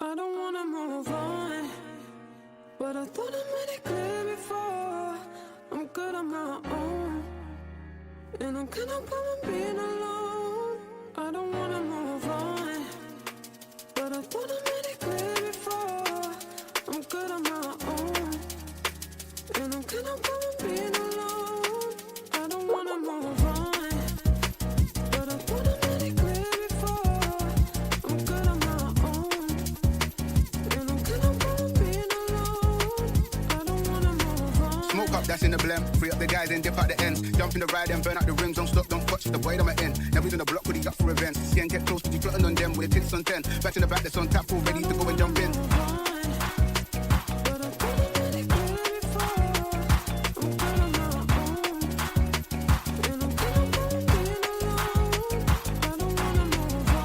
I don't wanna move on, but I thought I made it clear before. I'm good on my own, and I'm kinda bummed being alone. I don't wanna move on, but I thought I made it clear before. I'm good on my own, and I'm kinda bummed being alone. I don't wanna move on, but I thought I made it clear before. I'm good on my own, and I'm kinda bummed being alone. I don't wanna move on. Smoke up, that's in the blem. Free up the guys and dip out the ends. Jump in the ride and burn out the rims. Don't stop, don't touch the boy that I'm in. Now he's on the block with the up for events. Skin get close, but you plotting on them with the tits on 10. Back in the back, that's on tap, all ready to go and jump in. But I thought I made it clear before. I'm good on my own, and I'm kinda bummed being alone. I don't wanna move on,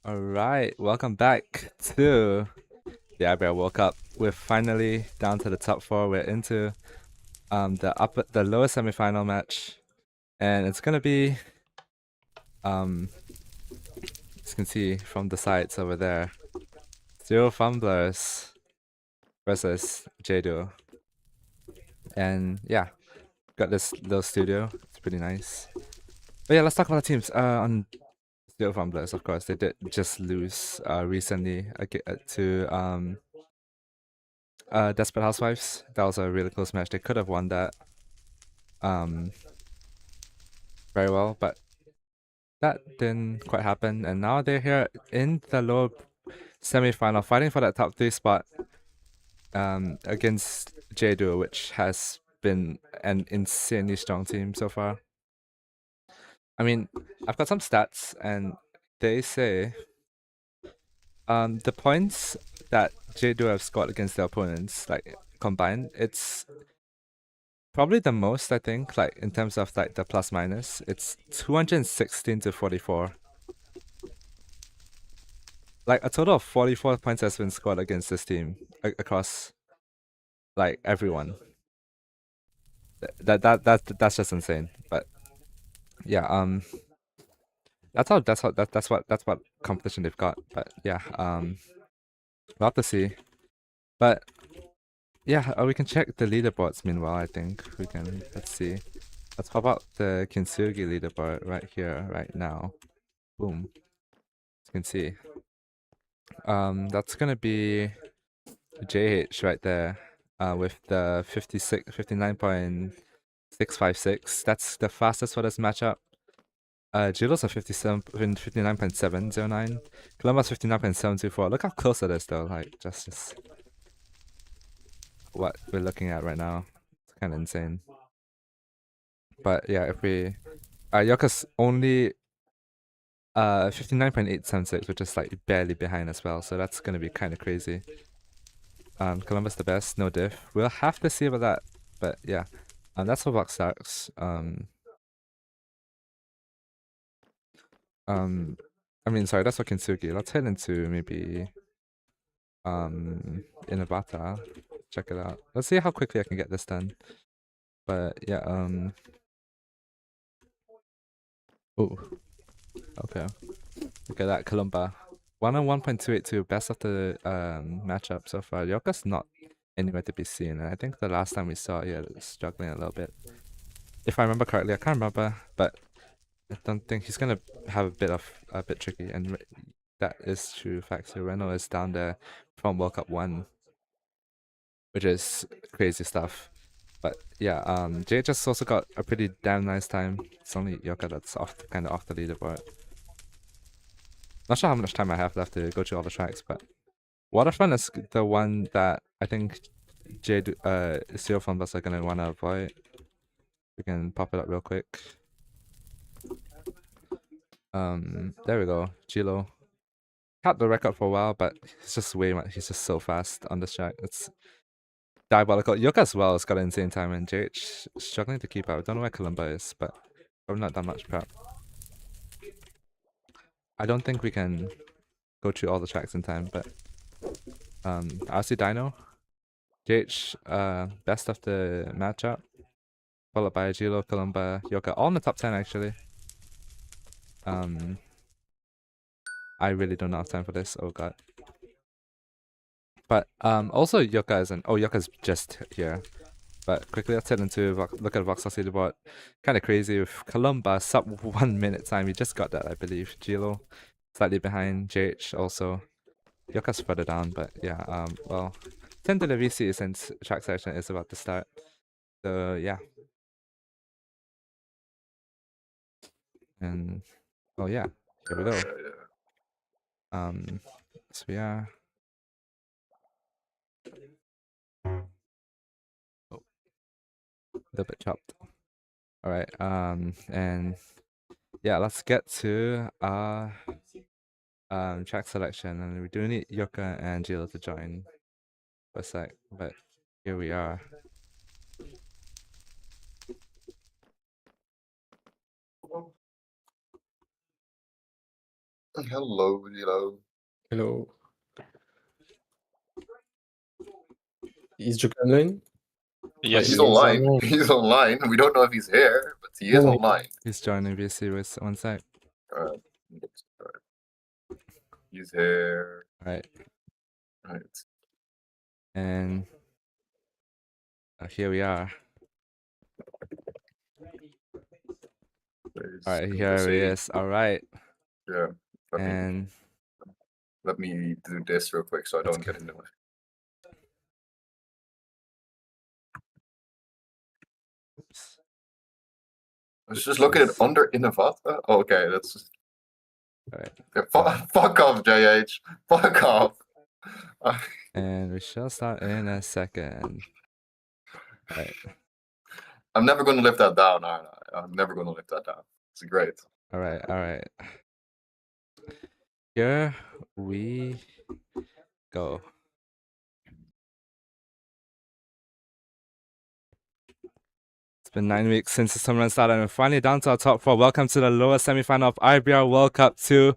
Alright, welcome back to the IBR World Cup. We're finally down to the top 4. We're into the lower semifinal match, and it's gonna be as you can see from the sides over there, Serial Fumblers versus J-Duo. And yeah, got this little studio. It's pretty nice. But yeah, let's talk about the teams. On Serial Fumblers, of course, they did just lose recently to Desperate Housewives. That was a really close match. They could have won that very well, but that didn't quite happen. And now they're here in the lower semi-final, fighting for that top 3 spot against J-Duo, which has been an insanely strong team so far. I mean, I've got some stats, and they say the points that J-Duo have scored against their opponents, like combined, it's probably the most, I think, like in terms of like the plus minus. It's 216 to 44. Like a total of 44 points has been scored against this team across like everyone. That's just insane. But yeah, that's what competition they've got. But yeah, we'll have to see. But yeah, we can check the leaderboards meanwhile. I think we can. Let's see. Let's pop out the Kintsugi leaderboard right here, right now. Boom. As you can see. That's gonna be JH right there. With the 59.656. That's the fastest for this matchup. Jilo's a 59.709. Columba's 59.724. Look how close it is though, like just what we're looking at right now. kind of insane. But yeah, if we Yoka's only 59.876, which is like barely behind as well, so that's gonna be kind of crazy. Columbus the best, no diff. We'll have to see about that, but yeah, that's for Vox Starks. I mean, sorry, that's for Kintsugi. Let's head into maybe Inabata. Check it out. Let's see how quickly I can get this done. But yeah, oh, okay. Look at that, Columba. 101.282, best of the matchup so far. Yoka's not anywhere to be seen, and I think the last time we saw it, was struggling a little bit. If I remember correctly, I can't remember, but I don't think he's gonna have a bit tricky, and that is true. Fact, so Reno is down there from World Cup 1, which is crazy stuff. But yeah, JHS also got a pretty damn nice time. It's only Yoka that's kind of off the leaderboard. Not sure how much time I have left to go through all the tracks, but Waterfront is the one that I think Serial Fumblers are gonna wanna avoid. We can pop it up real quick. There we go, Gilo. Had the record for a while, but he's just so fast on this track. It's diabolical. Yoka as well has got an insane time, and JH struggling to keep up. I don't know where Columba is, but I've not done much prep. I don't think we can go through all the tracks in time, but RC Dino, JH, best of the matchup, followed by Gilo, Columba, Yoka, all in the top 10 actually. I really don't have time for this. Oh god. But also Yoka isn't. Oh, Yoka's just here. But quickly, let's head into look at Voxel leaderboard. Kind of crazy with Columba sub 1 minute time. He just got that, I believe. Gilo slightly behind. JH also. Yoka's further down, but yeah. Well, 10 to the VC since track session is about to start. So yeah. And oh yeah, here we go. So yeah. Oh, a little bit chopped. All right. And yeah, let's get to track selection, and we do need Yoka and Gilo to join for a sec, but here we are. Hello, Gilo. Hello. Is Joker online? Yes, He he's is online. online. He's online. We don't know if he's here, but he is Yeah. online. He's joining VC with one sec. He's here. Alright, Right. and here we are. Alright, here he is. Alright. Yeah. And Let me do this real quick so I Let's don't go. get in the way. Oops. Let's just look at it under Innovata. Oh, okay, that's just... Alright. Yeah, fuck off, JH. Fuck off. And we shall start in a second. Alright. I'm never going to lift that down, aren't I? I'm never going to lift that down. It's great. Alright. Here we go. It's been 9 weeks since the tournament started, and we're finally down to our top 4. Welcome to the lower semi-final of IBR World Cup 2.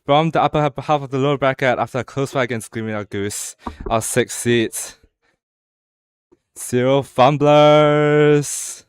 From the upper half of the lower bracket, after a close fight against Screaming Out Goose, our 6th seat, Serial Fumblers.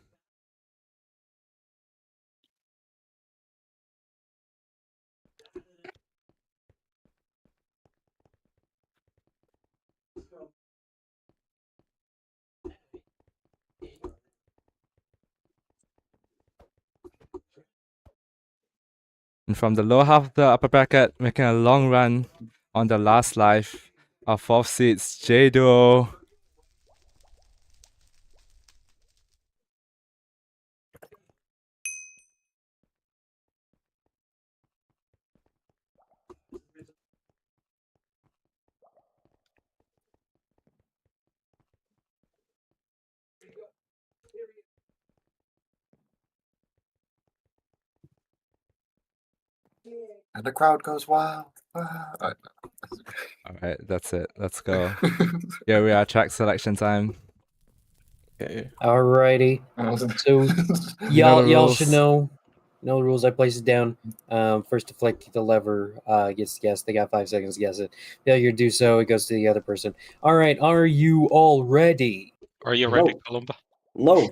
And from the lower half of the upper bracket, making a long run on the last life, our 4th seats, J-Duo. And the crowd goes wild. Alright, that's it. Let's go. Here we are, track selection time. Okay. Alrighty. So You know the y'all should rules. know the rules. I place it down. First to flick the lever gets to guess. They got 5 seconds to guess it. Failure to do so, it goes to the other person. All right, are you all ready? Are you ready, No. Columba? No.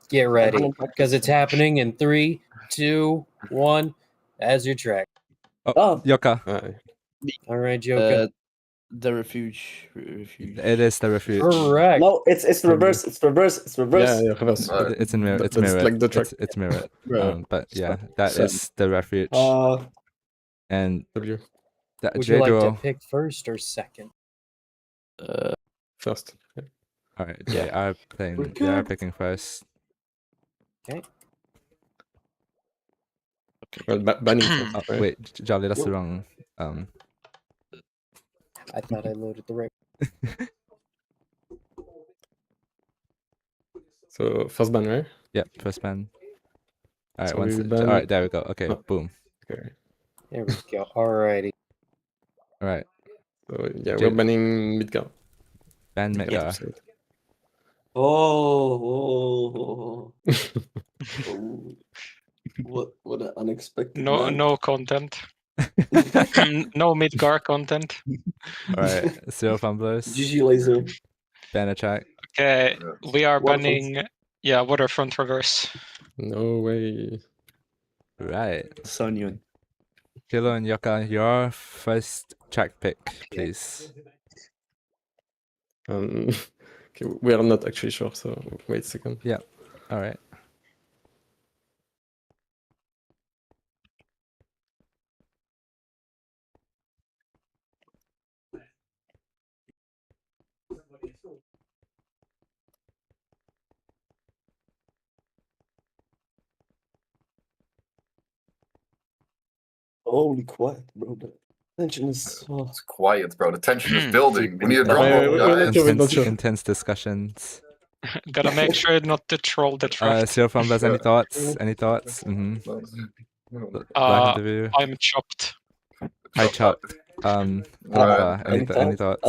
Get ready, didn't practice. because it's happening in 3, 2, 1. As your track. Oh. Yoka. All right, Joker. The refuge. Refuge. It is the refuge. Correct. No, it's reverse. It's reverse. It's reverse. Yeah, reverse. It's in mirror. It's That's mirrored. like the track. It's mirrored. Yeah. But yeah, that So- is the refuge. And W. that Would you like to J-Duo. pick first or second? First. Yeah. Alright, they are playing. They are picking first. Well, banning first, Oh, right? wait, Jolly, that's the wrong. I thought I loaded the right. So first ban, right? Yep, first ban. Alright, So once. we ban- Alright, there we go. Okay, Oh. boom. Okay. There we go. Alrighty. Alright, So yeah, Jade. we're banning Midgard. ban Midgar. Oh. What an unexpected. No, man. no content. No Midgar content. Alright, Serial Fumblers. GG laser. Ban attack. Okay, we are Waterfront. banning. Yeah, Waterfront reverse. No way. Right. Sonyon. Kilo and Yoka, your first track pick, please. Okay, we are not actually sure, so wait a second. Alright. Holy quiet, bro. The tension is. Oh. It's quiet, bro. The tension is building. We need a Wait, drum roll, wait, wait, guys. wait. Intense, sure. intense discussions. Gotta make sure not to troll the draft. Serial Fumblers, any thoughts? Any thoughts? Mm-hmm. Black interview. I'm chopped. High chopped. Columba, any thoughts?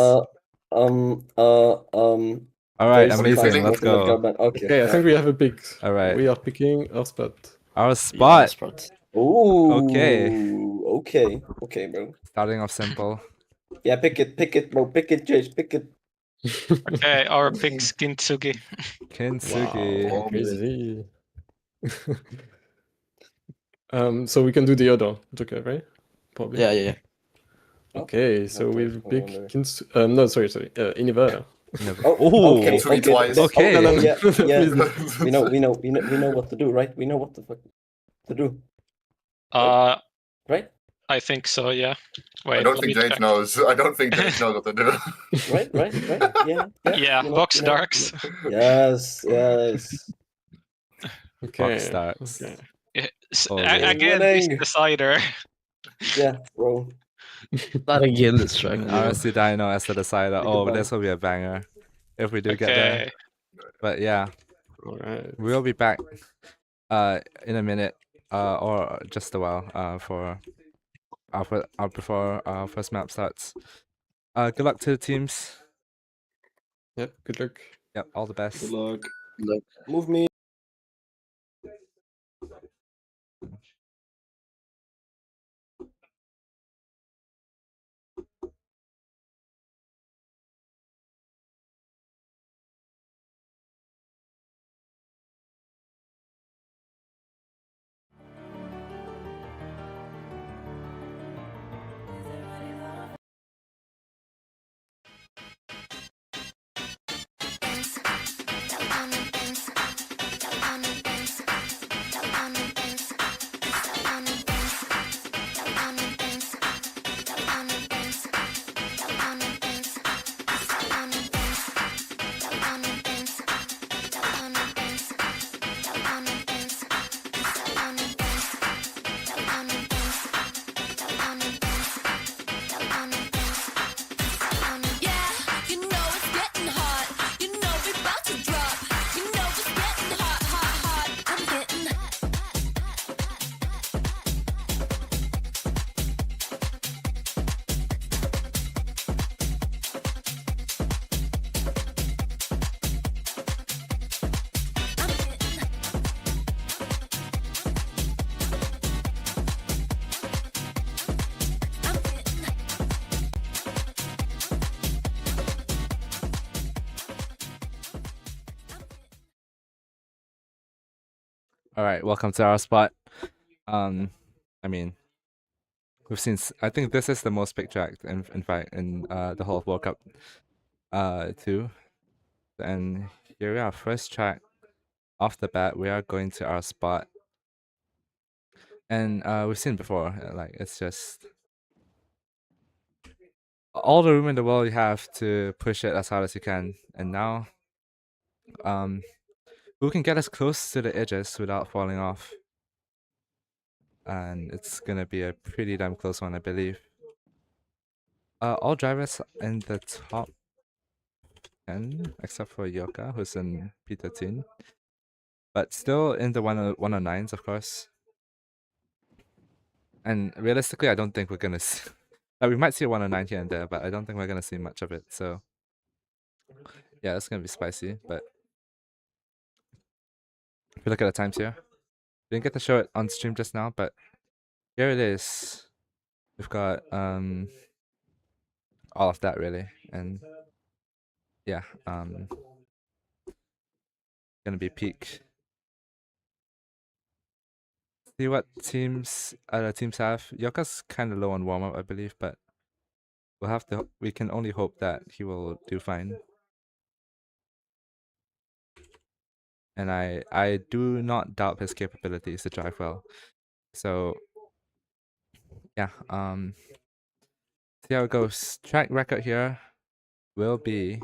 Alright, there's amazing. something Let's with Midgard, go. but okay. Okay, I think we have a pick. Alright. We are picking our spot. Our spot. Spot. Ooh. Okay. Okay, bro. Starting off simple. Yeah, pick it, bro. Pick it, Jace. Pick it. Okay, our pick's Kintsugi. Kintsugi. Wow, crazy. So we can do the other Joker, right? Probably. Yeah. Okay, so Okay, we'll pick wonder. no, sorry, Iniva. Oh, Okay. Kintsugi twice. Okay. Oh, No, no, yeah. please. We know what to do, right? We know what the fuck to do, right? I think so. Yeah. Wait. I don't let think me Jade check. knows. I don't think Jade knows what to do. Right? Yeah. Yeah, you know, box you know, darks. Yes. Okay. Box starts. Okay. Oh, Again, winning. this decider. Yeah, bro. Not again this track. RSC Dino as the decider. Think Oh, about this will be a banger if we do get there. Okay. But yeah, All right. we'll be back in a minute or just a while for before our first map starts. Good luck to the teams. Yep. Good luck. Yep, all the best. Good luck. Look. Move me. All right, welcome to our spot. I mean, we've seen. I think this is the most picked track in fact in the whole of World Cup 2. And here we are, first track off the bat. We are going to our spot, and we've seen before. Like it's just all the room in the world you have to push it as hard as you can. And now, who can get as close to the edges without falling off? And it's gonna be a pretty damn close one, I believe. All drivers in the top 10, except for Yoka, who's in P13. But still in the 109s, of course. And realistically, I don't think we're gonna see... Like, we might see a 109 here and there, but I don't think we're gonna see much of it, so... Yeah, it's gonna be spicy, but... If you look at the times here, didn't get to show it on stream just now, but here it is. We've got all of that really, and yeah, gonna be peak. See what teams other teams have. Yoka's kind of low on warm up, I believe, but we'll have to. We can only hope that he will do fine. And I do not doubt his capabilities to drive well. So yeah, see how it goes. Track record here will be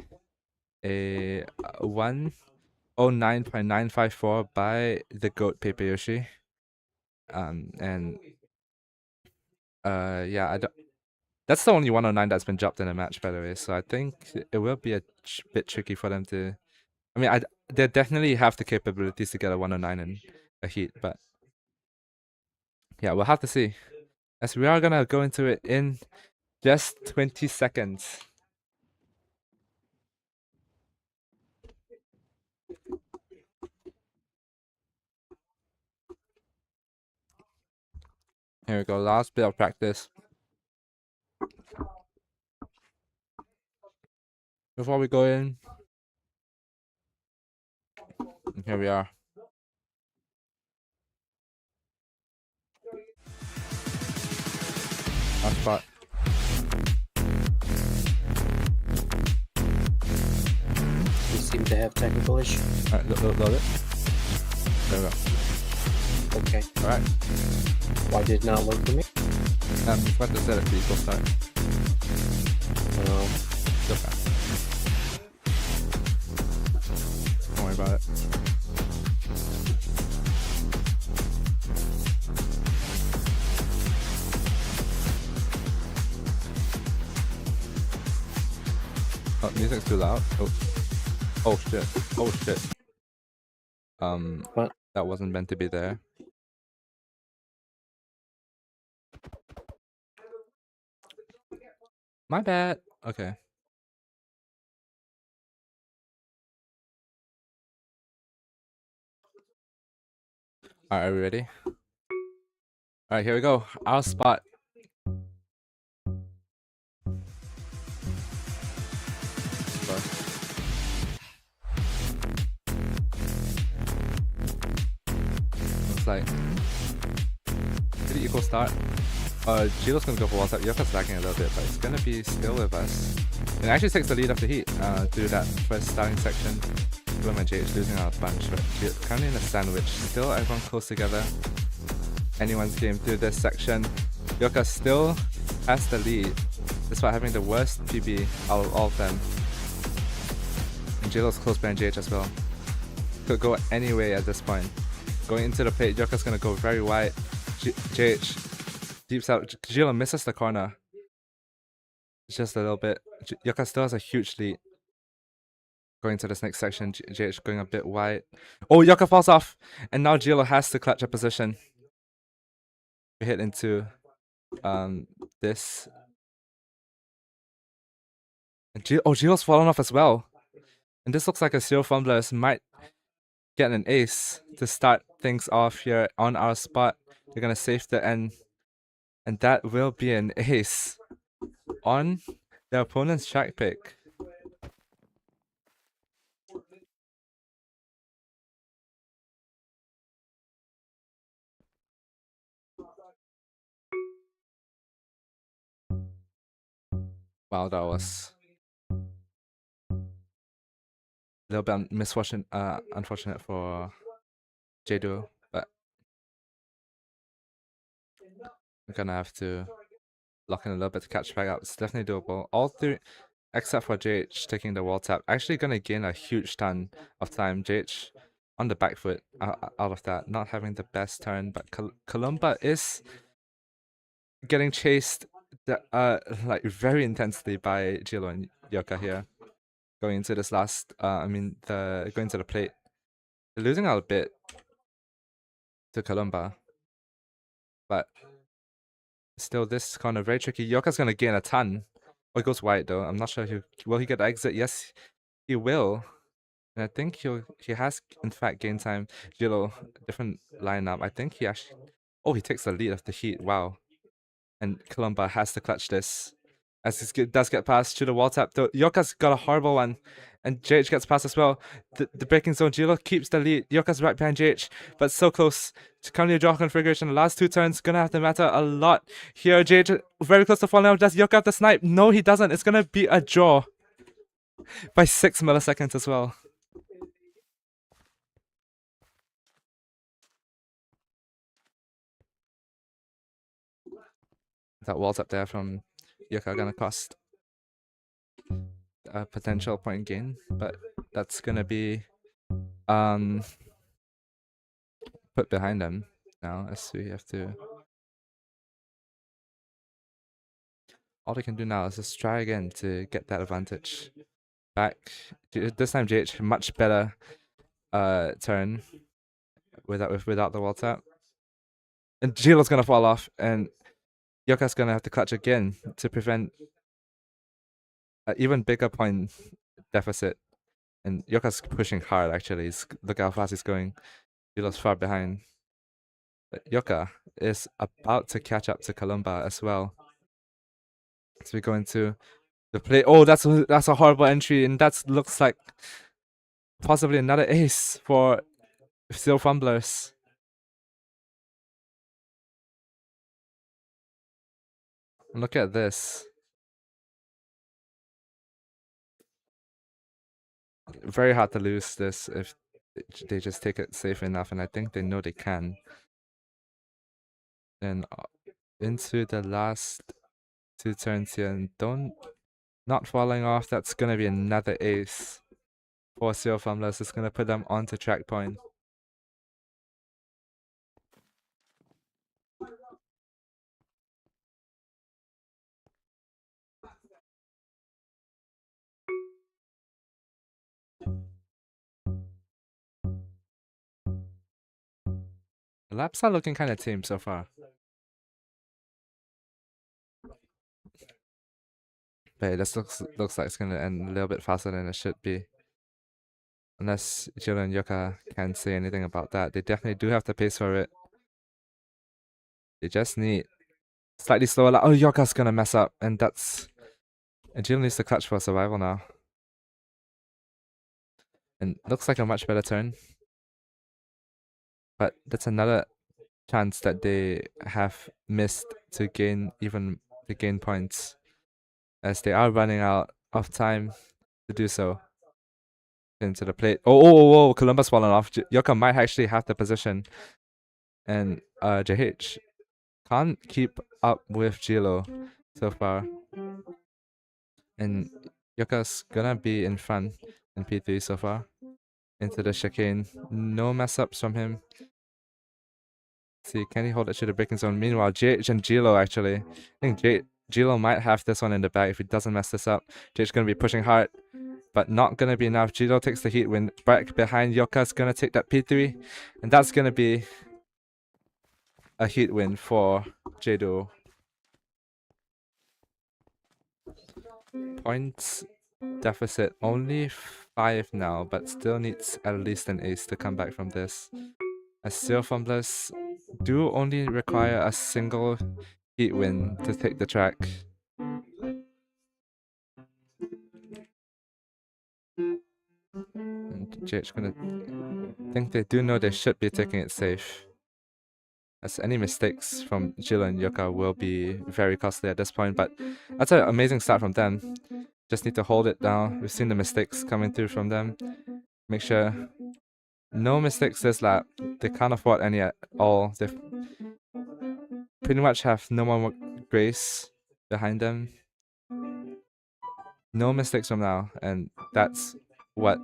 a 1:09.954 by the GOAT Pepeyoshi. And yeah, I don't. That's the only 109 that's been dropped in a match, by the way. So I think it will be a bit tricky for them to. I mean, they definitely have the capabilities to get a 109 in a heat, but yeah, we'll have to see. As we are gonna go into it in just 20 seconds. Here we go, last bit of practice. Before we go in, and here we are. Our spot. We seem to have technical issue. Alright, load it. There we go. Okay. Alright. Why did it not load for me? It's about to set it to equal start. Still fast. Don't worry about it. Oh, music's too loud. Oh shit. Oh shit. What? That wasn't meant to be there. My bad. Okay. Alright, are we ready? Alright, here we go. Our spot. Looks like pretty equal start. Gilo's gonna go for wall tap. Yoka's lagging a little bit, but it's gonna be still with us. It actually takes the lead of the heat through that first starting section. Bloom and JH losing out a bunch, but currently in a sandwich. Still everyone close together. Anyone's game through this section. Yoka still has the lead, despite having the worst PB out of all of them. And Jilo's close behind JH as well. Could go any way at this point. Going into the plate, Yoka's gonna go very wide. JH deeps out. Jilo misses the corner. Just a little bit. Yoka still has a huge lead. Going to this next section, JH going a bit wide. Oh, Yoka falls off! And now Jilo has to clutch a position. We hit into this. And Jilo's fallen off as well. And this looks like a Serial Fumblers might get an ace to start things off here on our spot. They're gonna save the end. And that will be an ace on the opponent's track pick. Wow, that was a little bit misfortune, unfortunate for Jado, but we're gonna have to lock in a little bit to catch back up. It's definitely doable. All three, except for JH taking the wall tap, actually gonna gain a huge ton of time. JH on the back foot out of that, not having the best turn, but Columba is getting chased like very intensely by Jilo and Yoka here. Going into this last, going to the plate. They're losing out a bit to Columba, but still this corner very tricky. Yoka's gonna gain a ton. Oh, he goes wide though. I'm not sure will he get the exit? Yes, he will. And I think he has in fact gained time. Jilo, different lineup. I think he actually. Oh, he takes the lead of the heat. Wow. And Columba has to clutch this. As he does get past to the wall tap, though Yoka's got a horrible one. And JH gets past as well. The breaking zone, Jilo keeps the lead. Yoka's right behind JH, but so close to coming to draw configuration. The last two turns gonna have to matter a lot. Here, JH very close to falling out. Does Yoka have the snipe? No, he doesn't. It's gonna be a draw by 6 milliseconds as well. That wall's up there from Yoka gonna cost a potential point gain, but that's gonna be put behind them now as we have to. All they can do now is just try again to get that advantage back. This time JH much better turn without the wall tap. And Jilo's gonna fall off and Yoka's gonna have to clutch again to prevent an even bigger point deficit. And Yoka's pushing hard actually. Look how fast he's going. Jilo's far behind. But Yoka is about to catch up to Columba as well. So we go into the play. Oh, that's a horrible entry, and that looks like possibly another ace for Serial Fumblers. Look at this. Very hard to lose this if they just take it safe enough, and I think they know they can. Then into the last two turns here, and not falling off. That's gonna be another ace for Serial Fumblers. It's gonna put them onto track point. The laps are looking kind of tame so far. But this looks like it's gonna end a little bit faster than it should be. Unless Jilo and Yoka can say anything about that. They definitely do have the pace for it. They just need slightly slower. Oh, Yoka's gonna mess up, and Jilo needs to clutch for survival now. And looks like a much better turn. But that's another chance that they have missed to gain points, as they are running out of time to do so. Into the plate. Oh, Columba's fallen off. Yoka might actually have the position. And JH can't keep up with Jilo so far. And Yoka's gonna be in front in P3 so far. Into the chicane. No mess ups from him. See, can he hold it to the breaking zone? Meanwhile, JH and Jilo actually. I think Jilo might have this one in the bag if he doesn't mess this up. JH gonna be pushing hard, but not gonna be enough. Jilo takes the heat win. Back behind, Yoka's gonna take that P3, and that's gonna be a heat win for Jado. Points deficit only 5 now, but still needs at least an ace to come back from this. As Serial Fumblers do only require a single heat win to take the track. And JH gonna think they do know they should be taking it safe. as any mistakes from Jilo and Yoka will be very costly at this point. But that's an amazing start from them. Just need to hold it down. We've seen the mistakes coming through from them. Make sure no mistakes this lap. They can't afford any at all. They pretty much have no more grace behind them. No mistakes from now, and that's what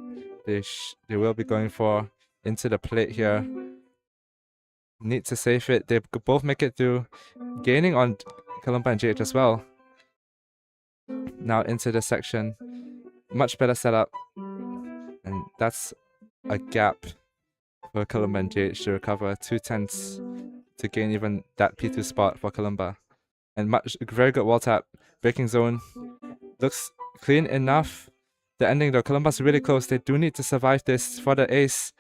they will be going for into the plate here. Need to save it. They could both make it through, gaining on Kalumba and JH as well. Now into this section, much better setup, and that's a gap for Kalumba and JH to recover 2/10 to gain even that P2 spot for Kalumba. And very good wall tap, breaking zone, looks clean enough. The ending though, Kalumba's really close. They do need to survive this for the ace.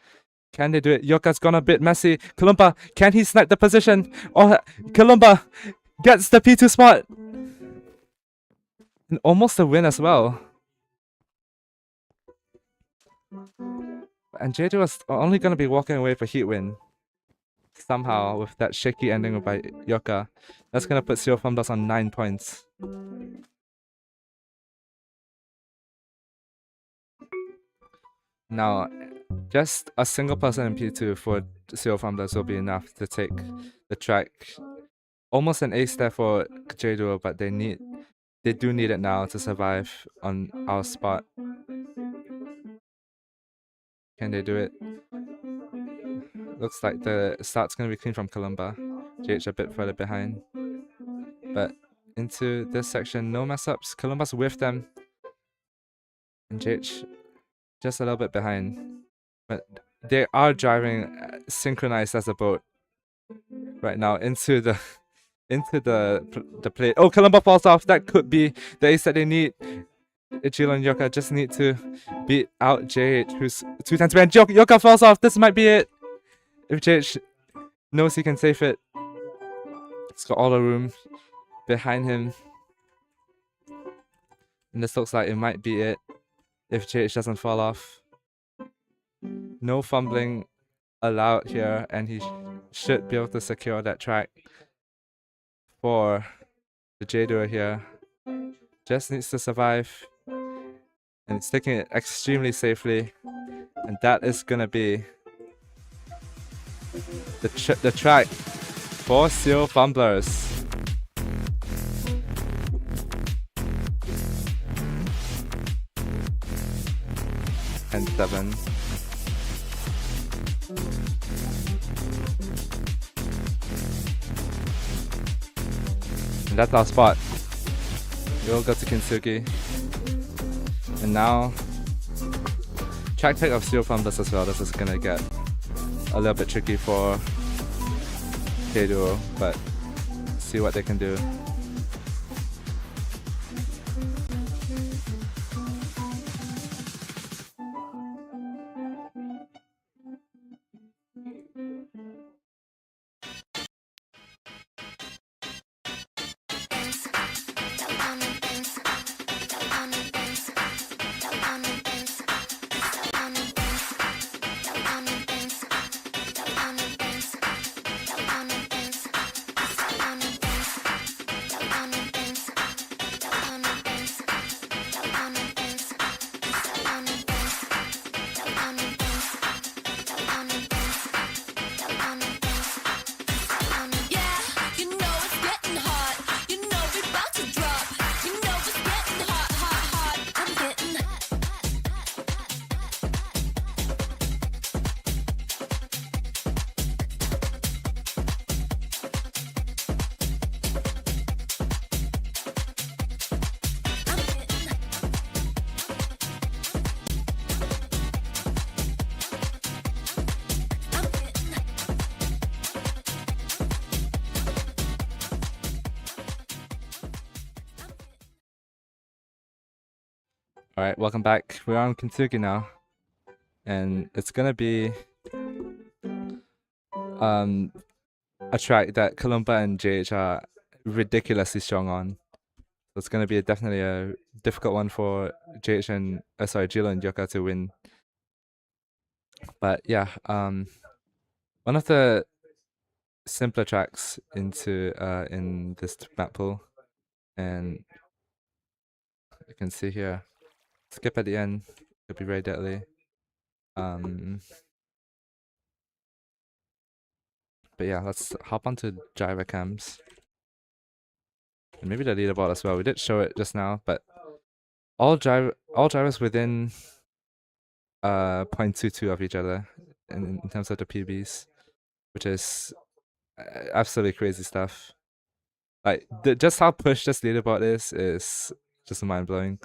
Can they do it? Yoka's gone a bit messy. Kalumba, can he snipe the position? Oh, Kalumba gets the P2 spot. And almost a win as well. And JJ was only going to be walking away for heat win. Somehow, with that shaky ending by Yoka. That's going to put Serial Fumblers on 9 points. Now, just a single person in P2 for Serial Fumblers will be enough to take the track. Almost an ace there for J-Duo, but they do need it now to survive on our spot. Can they do it? Looks like the start's going to be clean from Kalumba. JH a bit further behind. But into this section, no mess ups. Kalumba's with them. And JH just a little bit behind. But they are driving synchronized as a boat right now into the plate. Oh, Kalumba falls off. That could be the ace that they need. Ichiro and Yoka just need to beat out JH, who's 2 times behind. Yoka falls off. This might be it. If JH knows he can save it, he's got all the room behind him. And this looks like it might be it if JH doesn't fall off. No fumbling allowed here, and he should be able to secure that track for the J-Duo here. Just needs to survive, and it's taking it extremely safely, and that is gonna be the track for Serial Fumblers. And 7. And that's our spot. We'll go to Kintsugi. And now, track pick of Serial Fumblers as well. This is gonna get a little bit tricky for K-Duo, but see what they can do. Alright, welcome back. We're on Kintsugi now. And it's gonna be a track that Kalumba and JH are ridiculously strong on. So it's gonna be definitely a difficult one for JH and Jilo and Yoka to win. But yeah, one of the simpler tracks into in this map pool, and you can see here, skip at the end could be very deadly. But yeah, let's hop onto driver cams. And maybe the leaderboard as well. We did show it just now, but all drivers within 0.22 of each other in terms of the PBs, which is absolutely crazy stuff. Like just how pushed this leaderboard is just mind blowing.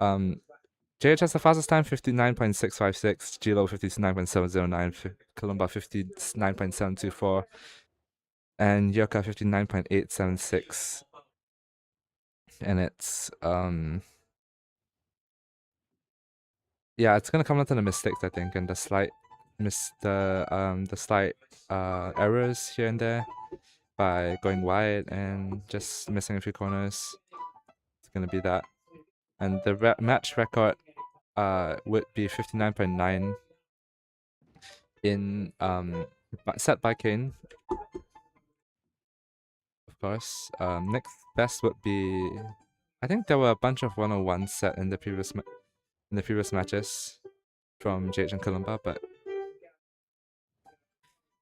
JH has the fastest time, 59.656, Gilo 59.709, Columba 59.724, and Yoka 59.876. And it's yeah, it's gonna come down to the mistakes, I think, and the slight errors here and there by going wide and just missing a few corners. It's gonna be that, and the match record would be 59.9 in set by Kane, of course. Next best would be, I think there were a bunch of 101 set in the previous matches from JH and Columba, but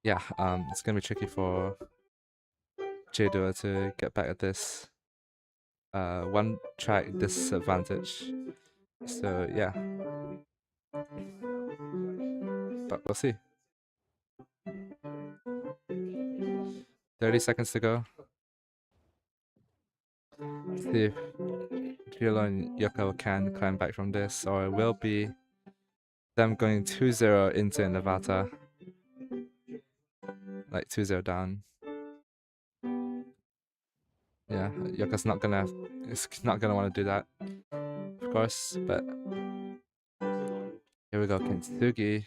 yeah, it's gonna be tricky for J-Duo to get back at this one track disadvantage. So yeah, but we'll see. 30 seconds to go. See if Gilo and Yoko can climb back from this, or it will be them going 2-0 into Nevada. Like 2-0 down. Yeah, Yoko's not gonna want to do that, of course, but here we go, Kintsugi.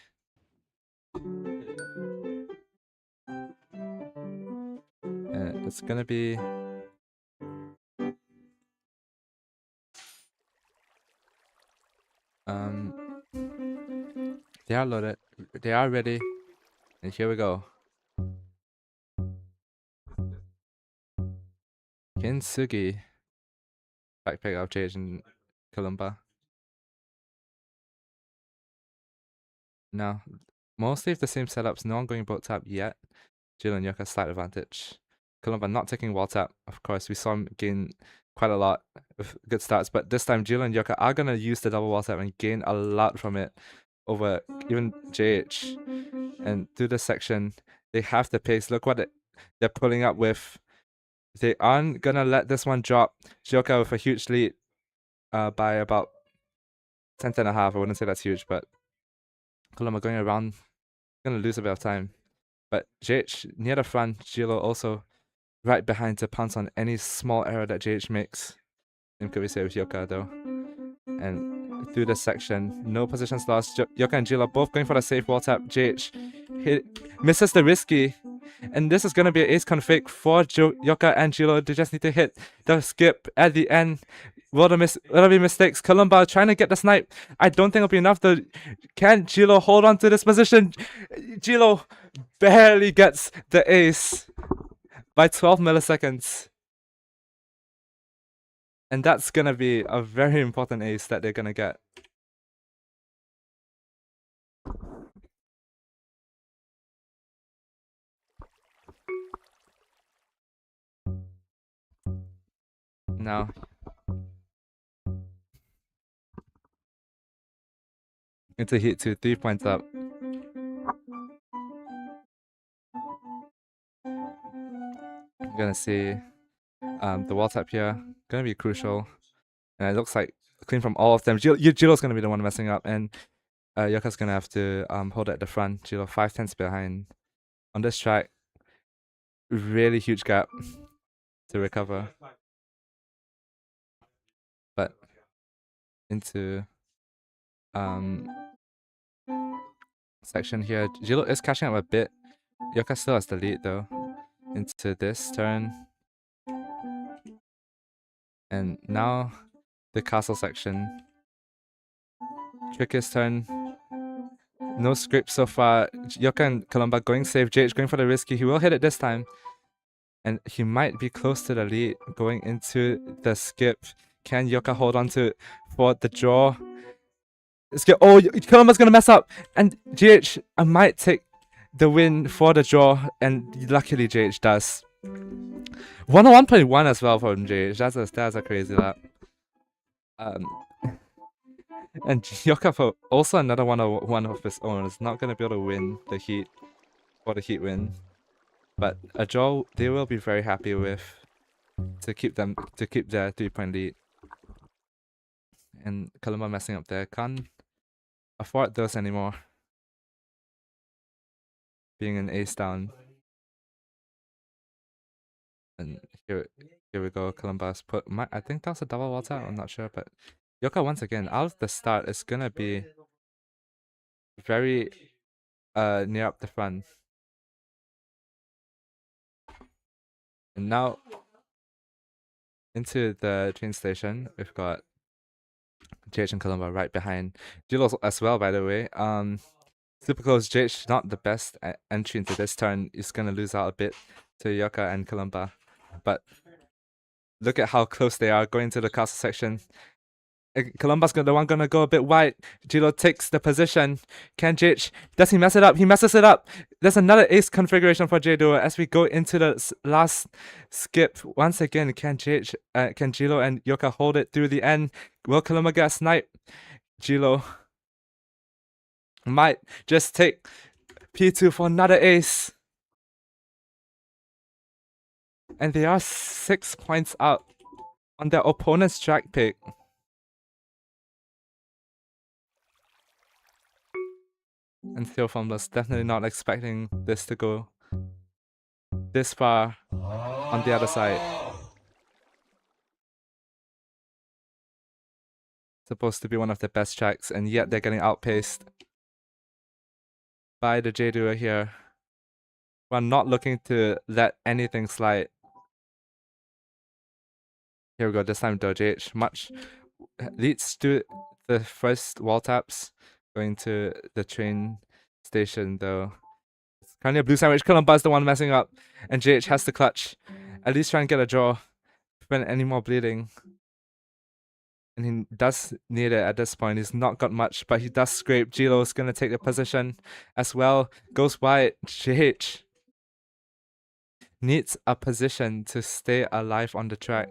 And it's gonna be they are loaded, they are ready, and here we go. Kintsugi. Backpick of JH and Columba. No, mostly the same setups, no one going boat tap yet. Jill and Yoka slight advantage. Columba not taking wall tap. Of course, we saw him gain quite a lot with good starts, but this time Jill and Yoka are gonna use the double wall tap and gain a lot from it over even JH. And through this section, they have the pace. Look what they're pulling up with. They aren't gonna let this one drop. Yoka with a huge lead by about 10.5. I wouldn't say that's huge, but Columba going around, gonna lose a bit of time. But JH near the front, Gilo also right behind to pounce on any small error that JH makes. Same could be said with Yoka though. And through this section, no positions lost. Yoka and Gilo both going for the safe wall tap. JH misses the risky. And this is gonna be an ace config for Yoka and Gilo. They just need to hit the skip at the end. Will there be mistakes? Columba trying to get the snipe. I don't think it'll be enough though. Can Gilo hold on to this position? Gilo barely gets the ace by 12 milliseconds. And that's gonna be a very important ace that they're gonna get. Now, into heat 2, 3 points up. I'm gonna see the wall tap here, gonna be crucial. And it looks like clean from all of them. Jilo's gonna be the one messing up, and Yoka's gonna have to hold at the front. Jilo 5/10 behind. On this track, really huge gap to recover. But into section here, Jilo is catching up a bit. Yoka still has the lead though. Into this turn. And now the castle section. Trickiest turn. No script so far. Yoka and Columba going safe. JH going for the risky. He will hit it this time. And he might be close to the lead going into the skip. Can Yoka hold on to for the draw? Skip. Oh, Columba's gonna mess up. And JH might take the win for the draw. And luckily JH does. 101.1 as well from JH. That's a crazy lap. And Yoka for also another 101 of his own is not gonna be able to win the heat for the heat win. But a draw they will be very happy with to keep their 3-point lead. And Kaluma messing up there, can't afford those anymore. Being an ace down. And here we go, Kalumba's put I think that was a double water, I'm not sure, but Yoka once again out of the start is gonna be very near up the front. And now into the train station, we've got JH and Columba right behind. Jilo as well, by the way. Super close. JH not the best entry into this turn. He's gonna lose out a bit to Yoka and Columba. But look at how close they are going to the castle section. Columba's the one gonna go a bit wide. Jilo takes the position. Can JH, does he mess it up? He messes it up. There's another ace configuration for J-Duo as we go into the last skip. Once again, can Jilo and Yoka hold it through the end? Will Columba get a snipe? Jilo might just take P2 for another ace. And they are 6 points out on their opponent's track pick. And Serial Fumblers definitely not expecting this to go this far on the other side. Supposed to be one of the best tracks, and yet they're getting outpaced by the J-Duo here. We're not looking to let anything slide. Here we go, this time JH much leads to the first wall taps. Going to the train station though. It's currently a blue sandwich. Columba is the one messing up. And JH has to clutch. At least try and get a draw. Prevent any more bleeding. And he does need it at this point. He's not got much, but he does scrape. Jilo's gonna take the position as well. Goes wide. JH needs a position to stay alive on the track.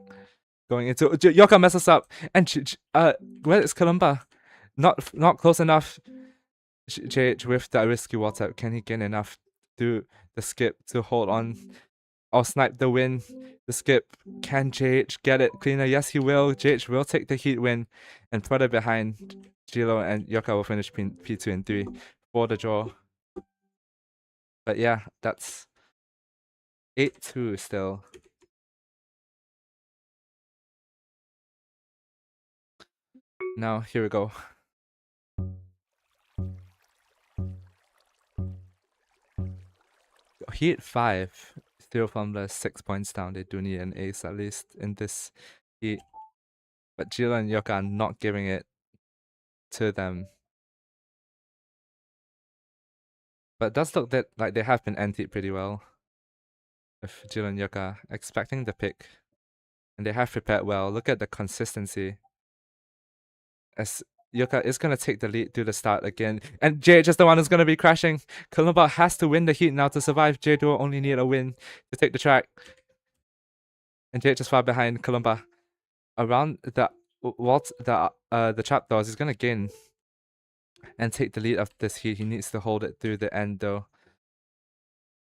Going into Yoka messes up. And where is Columba? Not close enough. JH with the risky water. Can he gain enough to the skip to hold on or snipe the win? The skip. Can JH get it cleaner? Yes, he will. JH will take the heat win. And further behind, Jilo and Yoka will finish P2 and 3 for the draw. But yeah, that's 8-2 still. Now, here we go. Heat 5, Serial Fumblers 6 points down. They do need an ace at least in this heat. But Jilo and Yoka are not giving it to them. But it does look like they have been antied pretty well. With Jilo and Yoka expecting the pick. And they have prepared well. Look at the consistency. As Yoka is going to take the lead to the start again. And JH is the one who's going to be crashing. Columba has to win the heat now to survive. J-Duo only need a win to take the track. And JH is far behind Columba. Around the trapdoors, he's going to gain and take the lead of this heat. He needs to hold it through the end though.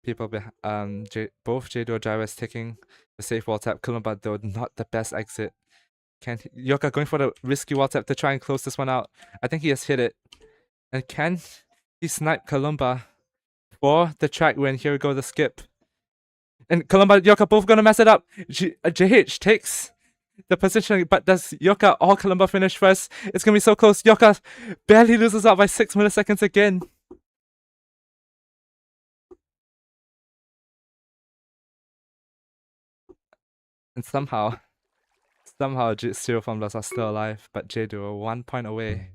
People both J-Duo drivers taking the safe wall tap. Columba though not the best exit. Yoka going for the risky wall tap to try and close this one out. I think he has hit it. And can he snipe Columba for the track win? Here we go, the skip. And Columba and Yoka both gonna mess it up. JH takes the position, but does Yoka or Columba finish first? It's gonna be so close. Yoka barely loses out by 6 milliseconds again. And somehow Serial Fumblers are still alive, but J-Duo 1 point away.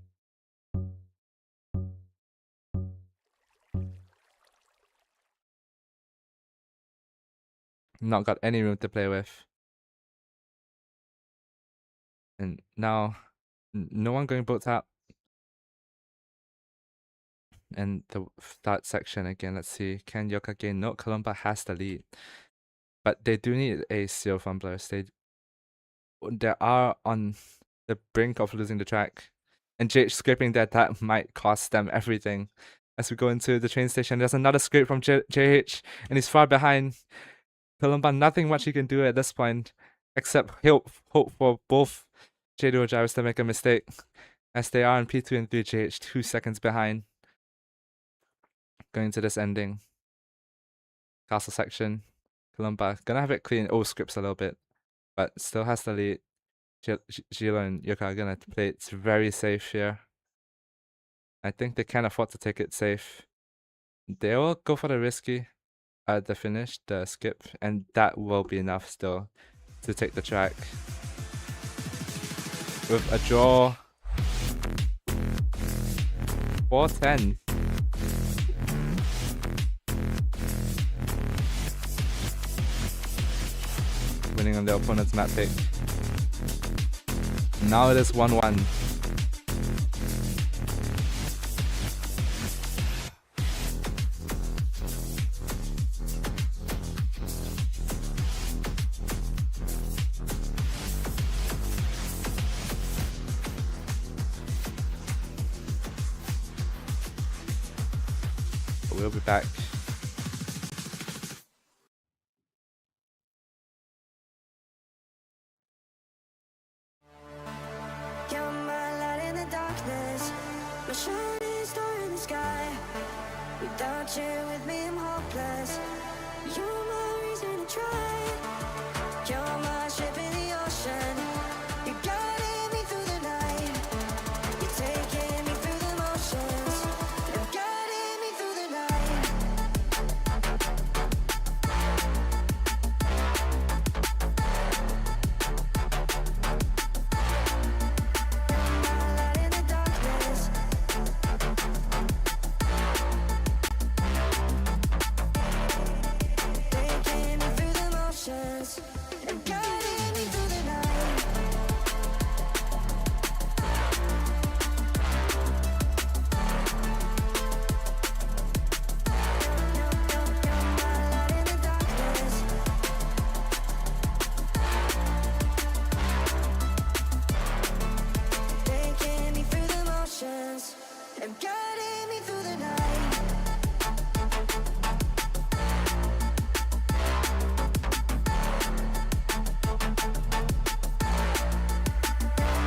not got any room to play with. And now, no one going boat tap. And the start section again, let's see. Can Yoka gain? No, Columba has the lead. But they do need a Serial Fumblers. They are on the brink of losing the track. And JH scraping that might cost them everything. As we go into the train station, there's another scrape from JH, and he's far behind. Columba, nothing much he can do at this point, except hope for both JDO drivers to make a mistake, as they are in P2 and 3, JH 2 seconds behind. Going to this ending. Castle section. Columba gonna have it clean. Oh, scripts a little bit, but still has the lead. Gilo and Yoka are gonna play it very safe here. I think they can afford to take it safe. They will go for the risky, the finish, the skip, and that will be enough still to take the track. With a draw, 4-10. Winning on the opponent's map pick. Now it is 1-1. We'll be back. You're my light in the darkness, my shining star in the sky. Without you with me, I'm hopeless. You're my reason to try. You're my ship in the ocean. You're guiding me through the night. You're taking me through the motions. You're guiding me through the night. My light in the darkness. Taking me through the motions. And guiding me through the night. My light in the darkness. Taking me through the motions. And guiding me through the night.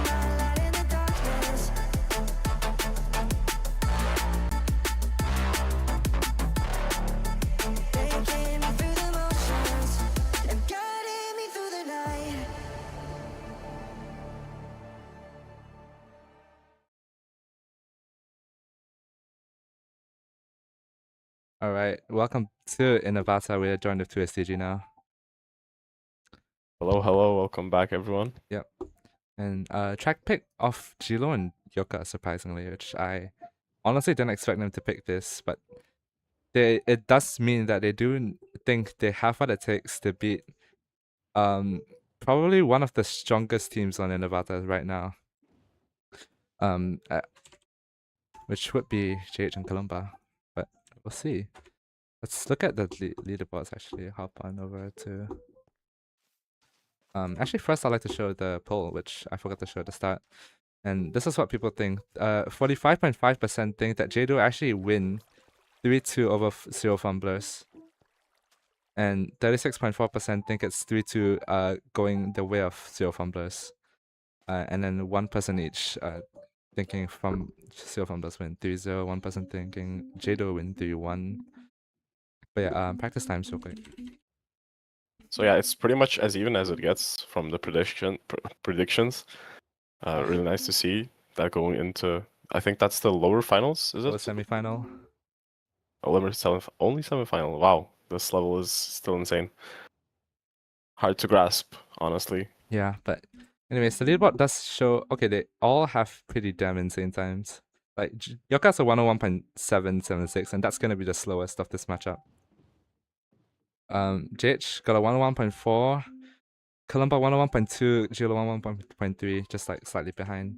My light in the darkness. Taking me through the motions. And guiding me through the night. Alright, welcome to Innovata. We're joined with 2STG now. Hello, hello, welcome back, everyone. Yep. And track pick of Gilo and Yoka, surprisingly, which I honestly didn't expect them to pick this, but it does mean that they do think they have what it takes to beat probably one of the strongest teams on Innovata right now. Which would be JH and Columba, but we'll see. Let's look at the leaderboards actually. Hop on over to. Actually, first I'd like to show the poll, which I forgot to show at the start. And this is what people think. 45.5% think that JDO actually win 3-2 over Serial Fumblers. And 36.4% think it's 3-2 going the way of Serial Fumblers. And then 1% each thinking from Serial Fumblers win 3-0, 1% thinking JDO win 3-1. But yeah, practice times real quick. So yeah, it's pretty much as even as it gets from the predictions. Really nice to see that going into. I think that's the lower finals, is it? Lower semifinal. Only semifinal. Wow, this level is still insane. Hard to grasp, honestly. Yeah, but anyways, the leaderboard does show. Okay, they all have pretty damn insane times. Like Yoka's a 101.776, and that's gonna be the slowest of this matchup. JH got a 101.4. Columba 101.2, Gilo 101.3, just like slightly behind.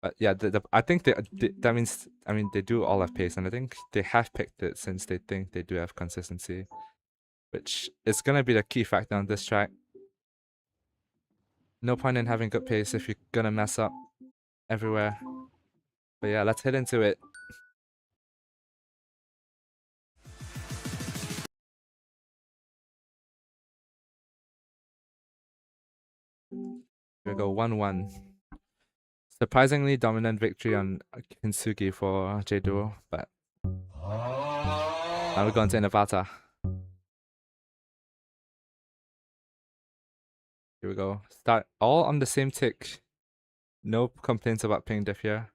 But yeah, I think that means, I mean, they do all have pace, and I think they have picked it since they think they do have consistency, which is gonna be the key factor on this track. No point in having good pace if you're gonna mess up everywhere. But yeah, let's head into it. We go 1-1. Surprisingly dominant victory on Kintsugi for J-Duo, but now we're going to Inavata. Here we go. Start all on the same tick. No complaints about ping diff here.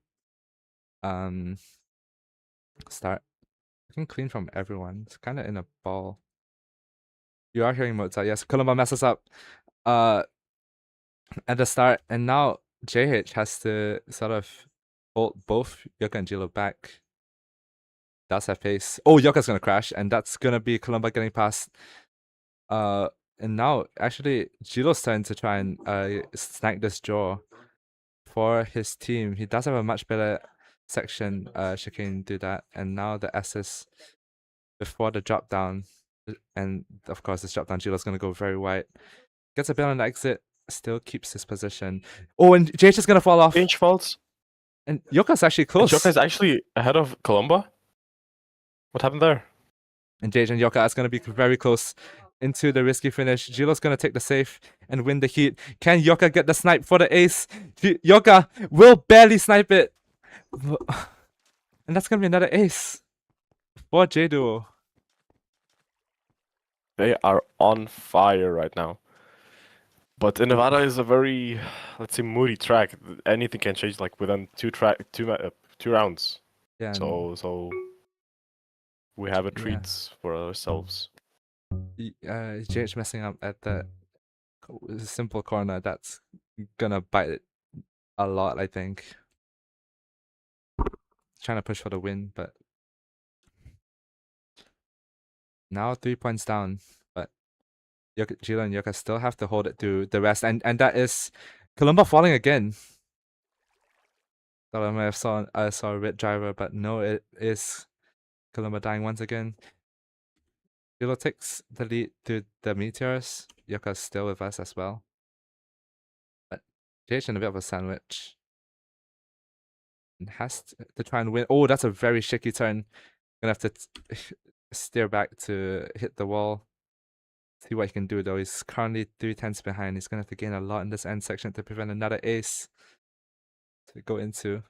Start looking clean from everyone. It's kind of in a ball. You are hearing Mozart. Yes, Columba messes up at the start, and now JH has to sort of hold both Yoka and Jilo back. Does have pace. Oh, Yoka's gonna crash, and that's gonna be Columba getting past. And now actually Jilo's turn to try and snag this draw for his team. He does have a much better section. She can do that, and now the S's before the drop down, and of course this drop down Jilo's gonna go very wide. Gets a bit on the exit, still keeps his position. Oh, and JH is gonna fall off. Change faults. And Yoka's actually close. And Yoka's actually ahead of Columba. What happened there? And JH and Yoka is gonna be very close into the risky finish. Jilo's gonna take the safe and win the heat. Can Yoka get the snipe for the ace? Yoka will barely snipe it. And that's gonna be another ace for J-Duo. They are on fire right now. But Nevada is a very, let's say, moody track. Anything can change like within two rounds. Yeah. So we have a treat for ourselves. JH messing up at the simple corner. That's gonna bite it a lot, I think. Trying to push for the win, but now 3 points down. But Jilo and Yoka still have to hold it to the rest, and that is Columba falling again. Thought I might have saw a red driver, but no, it is Columba dying once again. Jilo takes the lead to the meteors. Yoka's still with us as well. But JH in a bit of a sandwich. And has to try and win. Oh, that's a very shaky turn. Gonna have to steer back to hit the wall. See what he can do though. He's currently 3/10 behind. He's gonna have to gain a lot in this end section to prevent another ace to go into.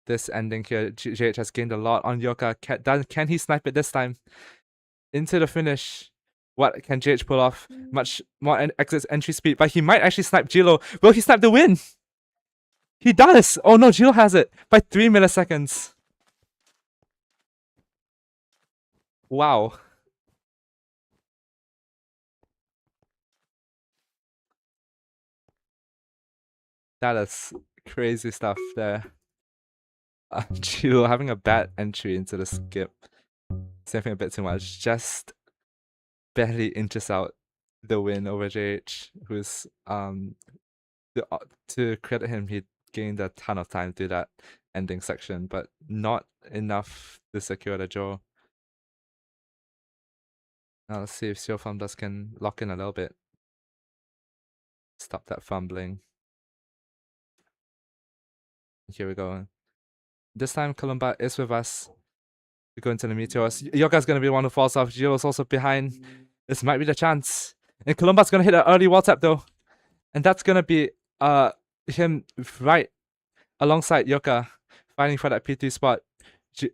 This ending here, JH has gained a lot on Yoka. Can he snipe it this time? Into the finish. What can JH pull off? Much more exit entry speed, but he might actually snipe Jilo. Will he snipe the win? He does! Oh no, Jilo has it by 3 milliseconds. Wow. That is crazy stuff there. Jilo having a bad entry into the skip. Saving a bit too much. Just barely inches out the win over JH, who's to credit him, he gained a ton of time through that ending section, but not enough to secure the draw. Now let's see if Serial Fumblers can lock in a little bit. Stop that fumbling. Here we go. This time Columba is with us. We go into the meteors. Yoka's gonna be the one who falls off. Jiro's also behind. This might be the chance. And Columba's gonna hit an early wall tap though. And that's gonna be him right alongside Yoka, fighting for that P3 spot.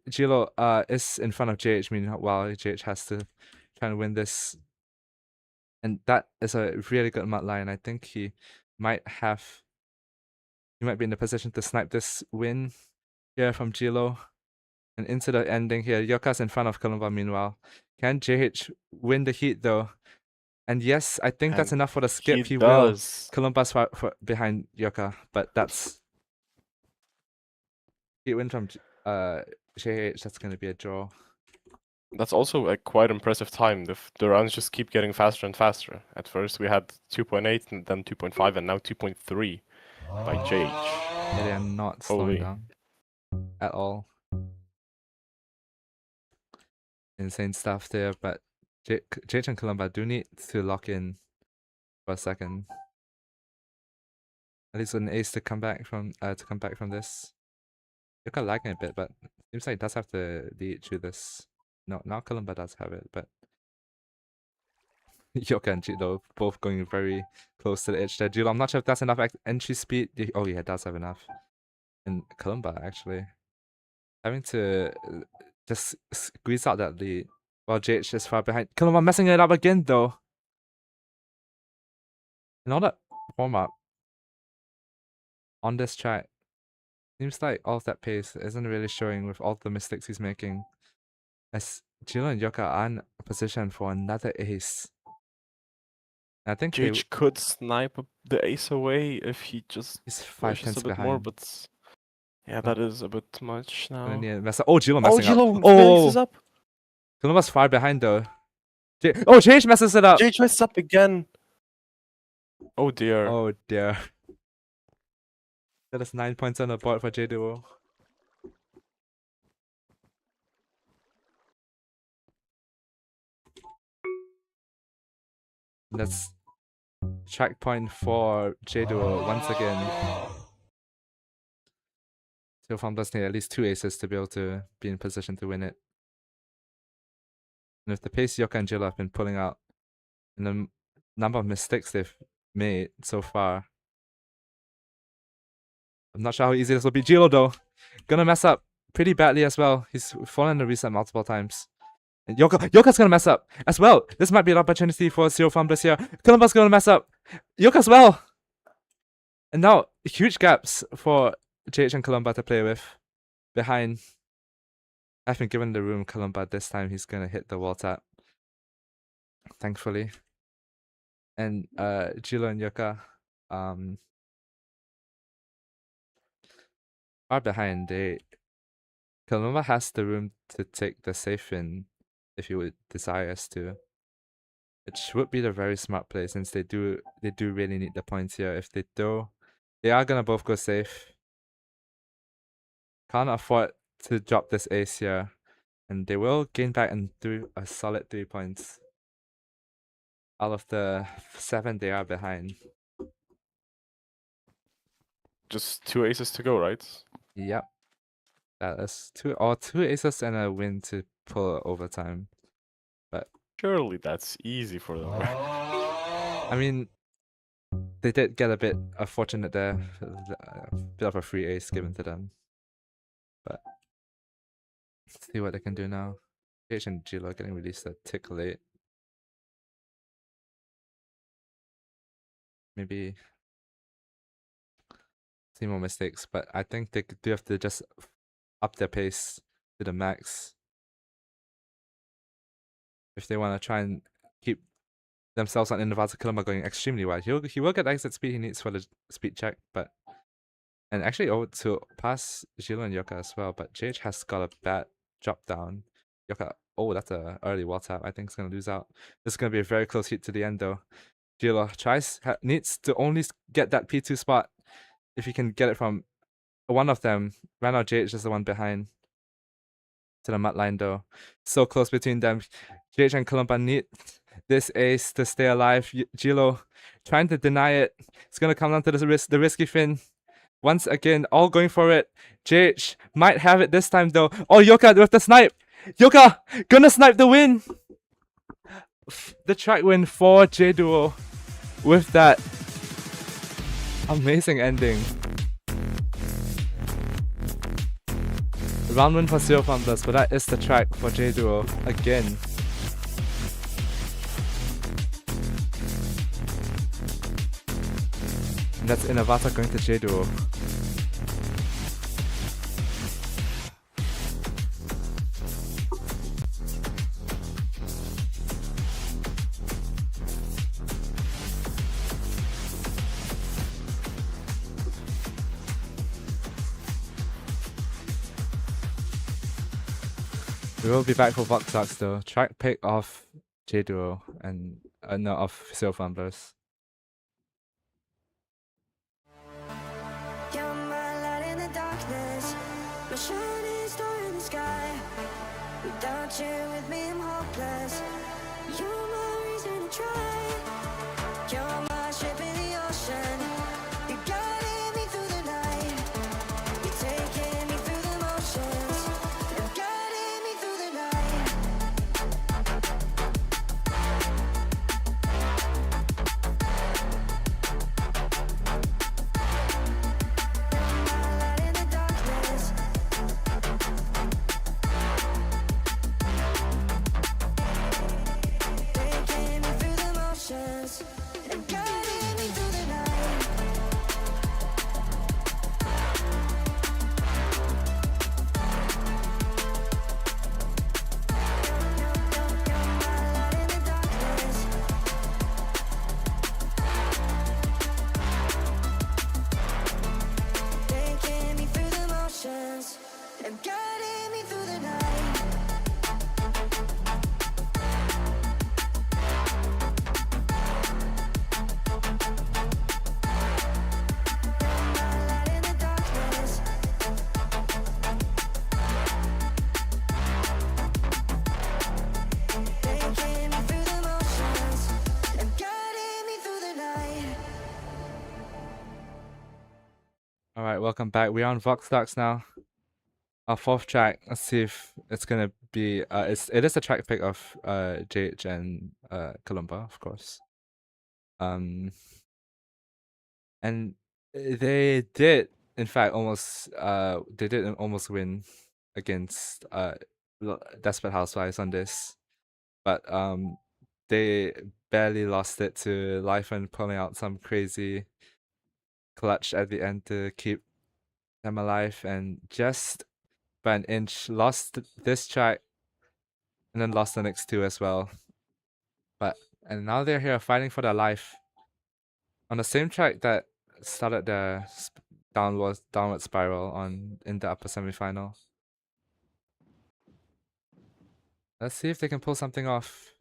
Jilo is in front of JH, meanwhile JH has to try and win this. And that is a really good mud line. I think he might be in the position to snipe this win here from Jilo. And into the ending here, Yoka's in front of Columba meanwhile. Can JH win the heat though? And yes, I think that's enough for the skip. He will. Columba's behind Yoka, but that's heat win from JH. That's going to be a draw. That's also a quite impressive time. The rounds just keep getting faster and faster. At first we had 2.8 and then 2.5 and now 2.3 by JH. Yeah, they are not slowing Holy. down at all. Insane stuff there, but JH and Columba do need to lock in for a second. At least an ace to come back from this. You're kind of lagging a bit, but seems like it does have to lead through this. No, now Columba does have it, but Yoka and Jilo both going very close to the edge there. Jilo, I'm not sure if that's enough entry speed. Oh yeah, it does have enough. And Columba actually having to just squeeze out that lead while JH is far behind. Columba messing it up again though. And all that warm-up on this track, seems like all of that pace isn't really showing with all the mistakes he's making. As Jilo and Yoka are in position for another ace. I think JH could snipe the ace away if he just he's 5 pushes pins a bit behind. more, but yeah, that is a bit much now. Oh, Jilo messing up. Jilo Oh, messes up. Columba's far behind though. JH messes it up. JH messes up again. Oh dear. Oh dear. That is 9 points on the board for J-Duo. That's track point for J-Duo once again. Serial Fumblers need at least 2 aces to be able to be in position to win it. And with the pace Yoka and Jilo have been pulling out, and the number of mistakes they've made so far, I'm not sure how easy this will be. Jilo though, gonna mess up pretty badly as well. He's fallen in the reset multiple times. And Yoka's gonna mess up as well. This might be an opportunity for Serial Fumblers here. Columba's gonna mess up. Yoka as well. And now huge gaps for JH and Columba to play with. Behind. I've been given the room. Columba this time he's gonna hit the wall tap. Thankfully. And Jilo and Yoka are behind. Columba has the room to take the safe in if he would desire us to. Which would be the very smart play since they do really need the points here. If they do, they are gonna both go safe. Can't afford to drop this ace here. And they will gain back and do a solid 3 points. Out of the 7 they are behind. Just 2 aces to go, right? Yep. That is 2 aces and a win to pull overtime. But surely that's easy for them. I mean, they did get a bit unfortunate there. A bit of a free ace given to them. But let's see what they can do now. JH and Jilo getting released a tick late. Maybe see more mistakes, but I think they do have to just up their pace to the max if they want to try and keep themselves on Innovata Columba going extremely wide. He will get the exit speed he needs for the speed check, but and actually to pass Jilo and Yoka as well, but JH has got a bad drop down. Yoka, that's a early wall tap. I think it's gonna lose out. This is gonna be a very close hit to the end though. Jilo needs to only get that P2 spot if he can get it from one of them. Right now JH is the one behind to the mud line though. So close between them. JH and Columba need this ace to stay alive. Jilo trying to deny it. It's gonna come down to the risky fin. Once again, all going for it. JH might have it this time though. Oh, Yoka with the snipe. Yoka gonna snipe the win. The track win for J-Duo with that amazing ending. Round win for Serial Fumblers, but that is the track for J-Duo again. And that's Innovata going to J-Duo. We will be back for Vox Dogs though. Track pick of J Duo and no, of Serial Fumblers. You're my light in the darkness, my shining star in the sky. Without you with me, I'm hopeless. You're my reason to try. You're my ship in the ocean. You're guiding me through the night. You're taking me through the motions. You're guiding me through the night. My light in the darkness. Taking me through the motions and guiding me through the night. My light in the darkness. Taking me through the motions and guiding me through the night. My light in the darkness. Taking me through the motions and guiding me through the night. Alright, welcome back. We're on Vox Dogs now. Our fourth track. Let's see if it's gonna be it is a track pick of JH and Columba, of course. And they did in fact almost win against Desperate Housewives on this. But they barely lost it to Life and pulling out some crazy clutch at the end to keep them alive, and just by an inch lost this track and then lost the next two as well. And now they're here fighting for their life on the same track that started their downward spiral in the upper semifinal. Let's see if they can pull something off.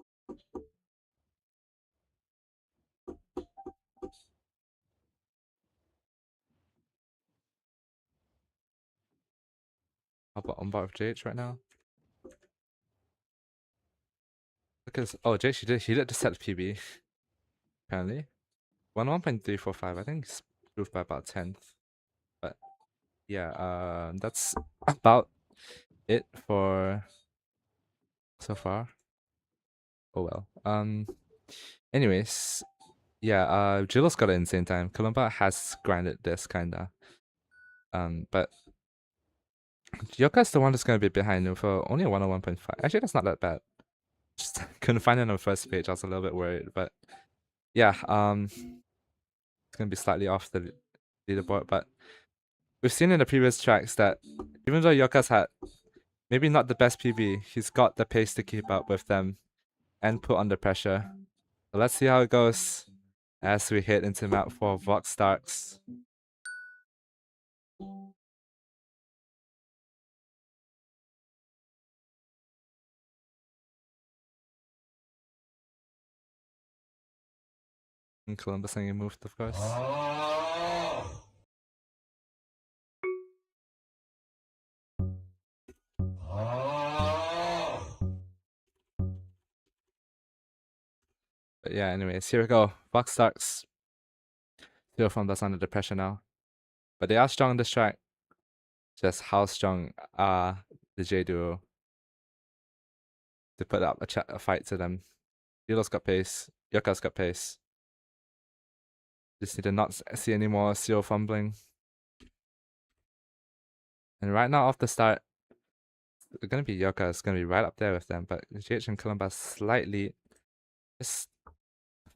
How about on bar of JH right now? Because JH he did just set the PB apparently. 1.345. I think he's improved by about 10th. But yeah, that's about it for so far. Oh well. Anyways, yeah, Jill's got an insane time. Columba has grinded this kinda. But Yoka's the one that's gonna be behind him for only a 101.5. Actually, that's not that bad. Just couldn't find it on the first page. I was a little bit worried, but yeah, it's gonna be slightly off the leaderboard. But we've seen in the previous tracks that even though Yoka's had maybe not the best PB, he's got the pace to keep up with them and put under pressure. So let's see how it goes as we head into map 4 Vox Starks. And Columbus getting moved, of course. But yeah, anyways, here we go. Vox Starks. Serial Fumblers under the pressure now. But they are strong on this track. Just how strong are the J Duo to put up a fight to them. Dilo's got pace. Yoka's got pace. Just need to not see any more serial fumbling. And right now, off the start, it's gonna be Yoka. It's gonna be right up there with them. But JH and Columba slightly, just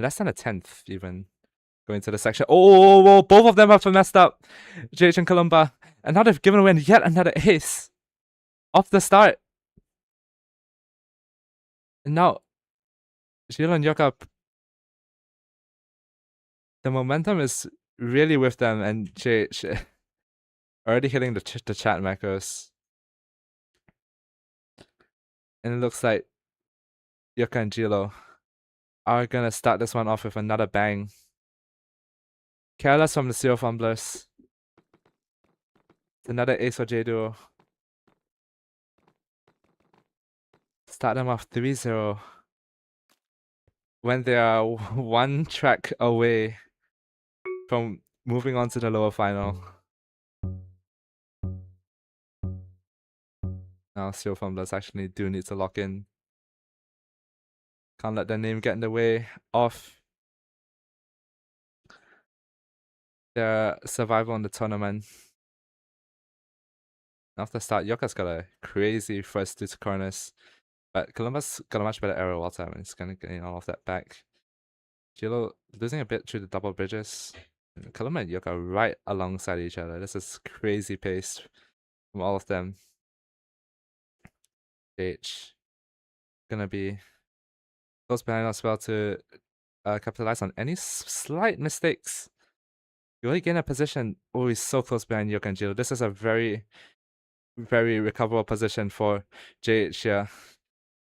less than a 10th even. Going to the section. Oh, both of them have messed up. JH and Columba. And now they've given away yet another ace. Off the start. And now, Jilo and Yoka, the momentum is really with them, and JH already hitting the chat macros. And it looks like Yoka and Jilo are gonna start this one off with another bang. Careless from the Serial Fumblers. It's another ace for J-Duo. Start them off 3-0. When they are one track away from moving on to the lower final. Now Serial Fumblers actually do need to lock in. Can't let their name get in the way of their survival in the tournament. After the start, Yoka's got a crazy first 2 corners, but Columbus got a much better aerial wall time and it's gonna gain all of that back. Jilo losing a bit through the double bridges. Columbus and Yoka right alongside each other. This is crazy pace from all of them. H gonna be close behind as well to capitalize on any slight mistakes. You only gain a position. Oh, he's so close behind Yoka and Jilo. This is a very, very recoverable position for JH here.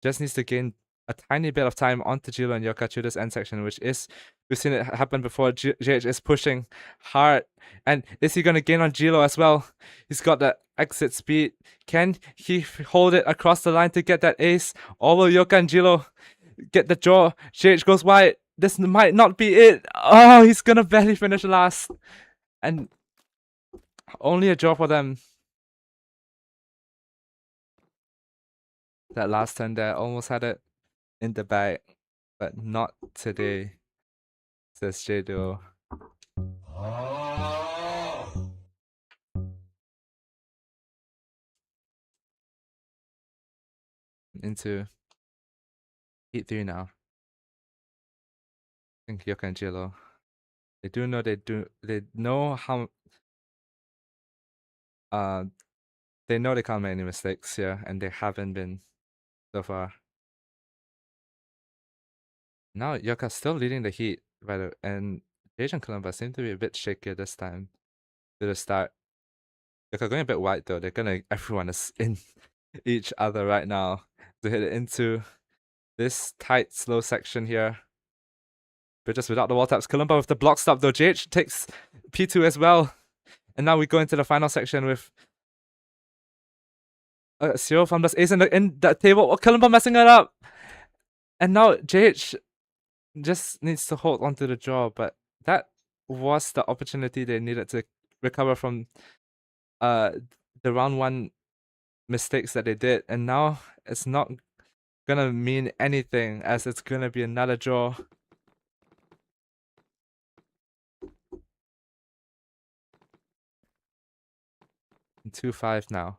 Just needs to gain a tiny bit of time onto Jilo and Yoka through this end section, which is, we've seen it happen before. JH is pushing hard. And is he going to gain on Jilo as well? He's got the exit speed. Can he hold it across the line to get that ace? Or will Yoka and Jilo get the draw? JH goes wide. This might not be it. Oh, he's going to barely finish last. And only a draw for them. That last turn there, almost had it in the bag, but not today, says J-Duo. Into Heat 3 now. I think Yoka and Jilo. They know how they know they can't make any mistakes here, and they haven't been so far. Now Yoka's still leading the Heat, and JH and Columbus seem to be a bit shakier this time to the start. Yoka going a bit wide though. Everyone is in each other right now to hit it into this tight, slow section here. Bridges without the wall taps. Columba with the block stop though. JH takes P2 as well. And now we go into the final section with Serial Fumblers ace in the table. Oh, Columba messing it up. And now JH just needs to hold onto the draw, but that was the opportunity they needed to recover from the round 1 mistakes that they did. And now it's not gonna mean anything as it's gonna be another draw. 2-5 now.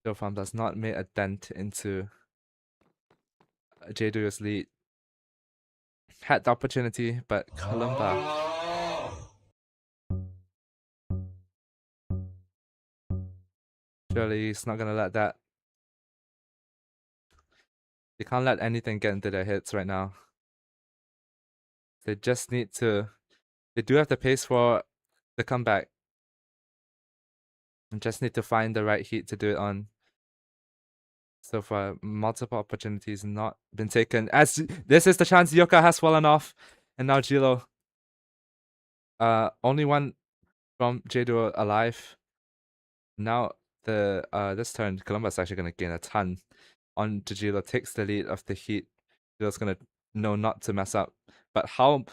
Serial Farm does not make a dent into J-Duo's lead. Had the opportunity, but Columba. Surely he's not gonna let that. They can't let anything get into their heads right now. They just need to. They do have the pace for the comeback. And just need to find the right heat to do it on. So far, multiple opportunities not been taken. As this is the chance Yoka has fallen off. And now Jilo. Only one from J-Duo alive. Now this turn, Columbus is actually gonna gain a ton on Jilo, takes the lead of the Heat. Jilo's gonna know not to mess up. But how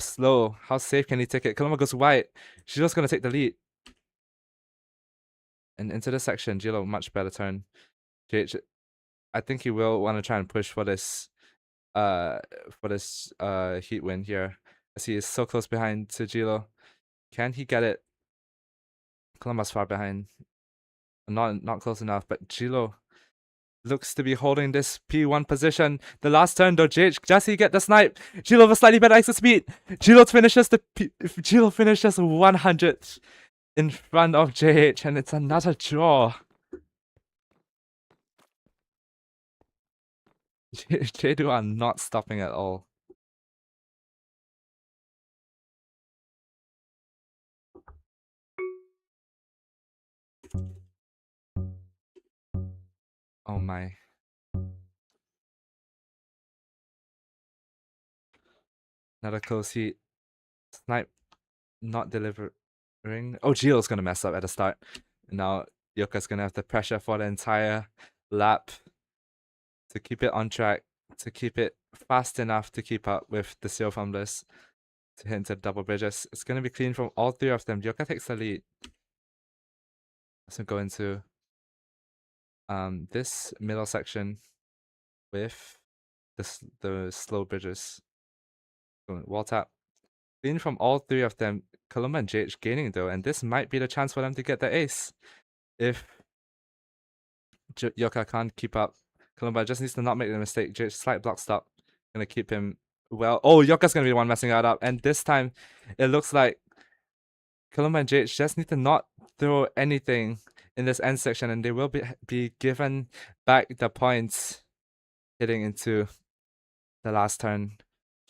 slow, how safe can he take it? Columbus goes wide. Jilo's gonna take the lead. And into this section, Jilo much better turn. JH, I think he will want to try and push for this Heat win here. As he is so close behind to Jilo. Can he get it? Columbus far behind. Not close enough, but Jilo looks to be holding this P1 position. The last turn though, JH, does he get the snipe? Jilo with slightly better exit speed. Jilo finishes 100th in front of JH, and it's another draw. J2 are not stopping at all. Oh my. Another close heat. Snipe not delivering. Oh, Gio's gonna mess up at the start. Now Yoka's gonna have the pressure for the entire lap to keep it on track, to keep it fast enough to keep up with the Serial Fumblers to hit into double bridges. It's gonna be clean from all three of them. Yoka takes the lead. So go into this middle section with the slow bridges. Wall tap. Clean from all three of them. Columba and JH gaining though, and this might be the chance for them to get the ace. If Yoka can't keep up, Columba just needs to not make the mistake. JH slight block stop. Gonna keep him well. Oh, Yoka's gonna be the one messing that up, and this time it looks like Columba and JH just need to not throw anything in this end section, and they will be given back the points hitting into the last turn.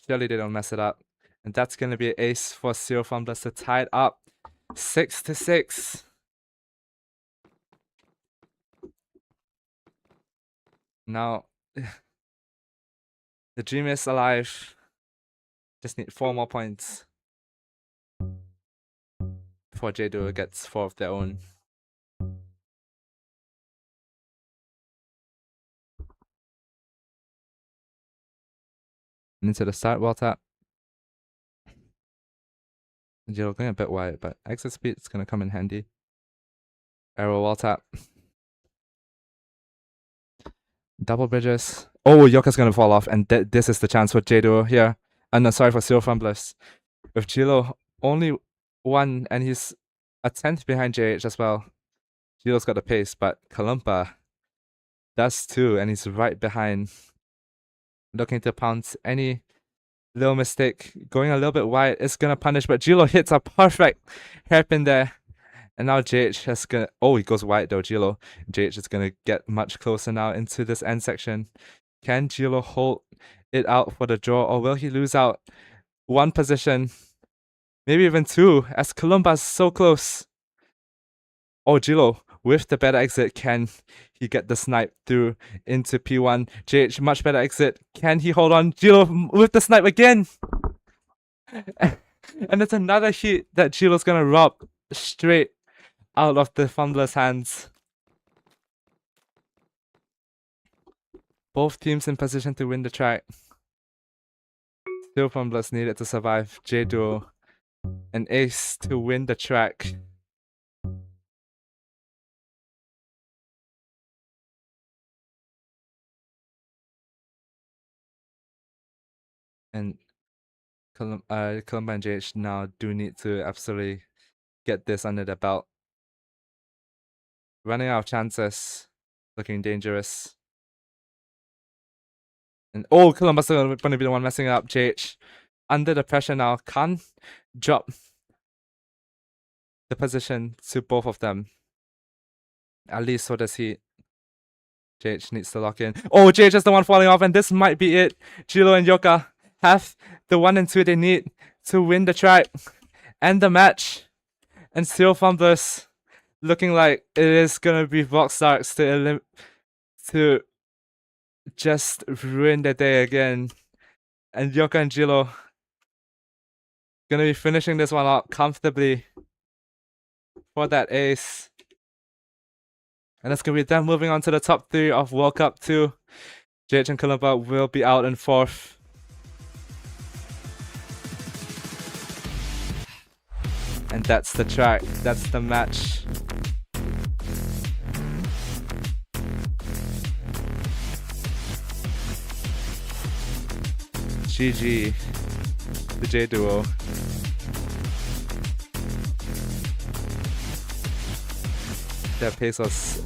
Surely they don't mess it up. And that's going to be an ace for Serial Fumblers to tie it up 6-6. Now, the dream is alive. Just need 4 more points before J-Duo gets 4 of their own. Into the start wall tap. J-Duo going a bit wide, but exit speed is going to come in handy. Arrow wall tap. Double bridges. Oh, Yoka's going to fall off, and this is the chance for J-Duo here. No, sorry, for Serial Fumblers. With Gilo only 1, and he's a 10th behind JH as well. Gilo's got the pace, but Columba does too, and he's right behind. Looking to pounce any little mistake. Going a little bit wide is going to punish, but Gilo hits a perfect hairpin there. And now JH has gonna... Oh, he goes wide though, Gilo. JH is going to get much closer now into this end section. Can Gilo hold it out for the draw, or will he lose out 1 position? Maybe even 2, as Columba's so close. Oh, Gilo with the better exit. Can he get the snipe through into P1? JH, much better exit. Can he hold on? Gilo with the snipe again. And it's another hit that Gilo's going to rob straight out of the Fumbler's hands. Both teams in position to win the track. Still Fumblers needed to survive. J-Duo, an ace to win the track. And Columba and JH now do need to absolutely get this under the belt. Running out of chances. Looking dangerous. And oh, Columba's going to be the one messing up. JH under the pressure now. Can't drop the position to both of them. At least so does he. JH needs to lock in. Oh, JH is the one falling off, and this might be it. Gilo and Yoka have the 1 and 2 they need to win the track and the match. And Serial Fumblers looking like it is gonna be Vox Starks to just ruin the day again. And Yoka and Gilo gonna be finishing this one out comfortably for that ace. And that's gonna be them moving on to the top 3 of World Cup 2. JH and Columba will be out in 4th. And that's the track, that's the match. GG, the J-Duo. Their pace was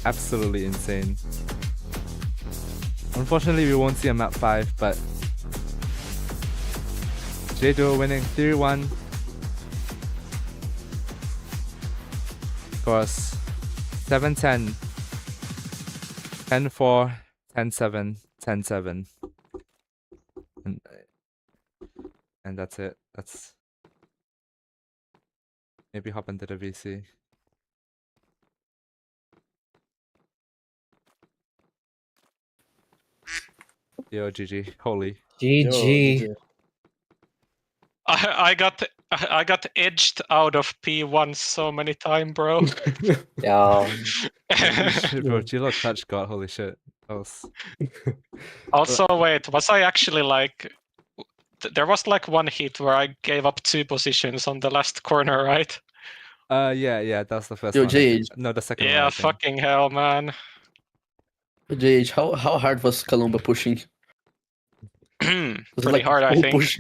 absolutely insane. Unfortunately, we won't see a map 5, but J-Duo winning 3-1. Scores 7-10, 10-4, 10-7, 10-7. And that's it. That's... Maybe hop into the VC. Yo, GG. Holy. GG. Yo, I got edged out of P1 so many times, bro. Yeah. Holy shit, bro. Gilo clutch got holy shit. That was... Also, wait, was I actually like? There was like one hit where I gave up 2 positions on the last corner, right? Yeah, that's the first Yo, one. I think. JH. No, the second one. Yeah, I think. fucking hell, man. JH, how hard was Kalumba pushing? Was it, Pretty like, hard, I full think. push?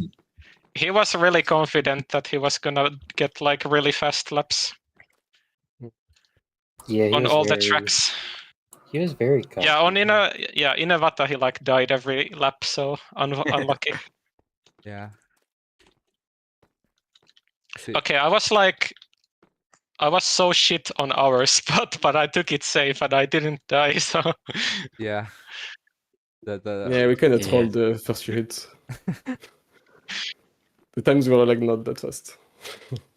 He was really confident that he was gonna get like really fast laps Yeah, he on was all the very- tracks. He was very confident. Yeah, on Inavata he like died every lap, so unlucky. Yeah. See, Okay, I was so shit on our spot, but I took it safe and I didn't die, so yeah. Yeah, we kind of trolled the first few hits. The times were like not that fast.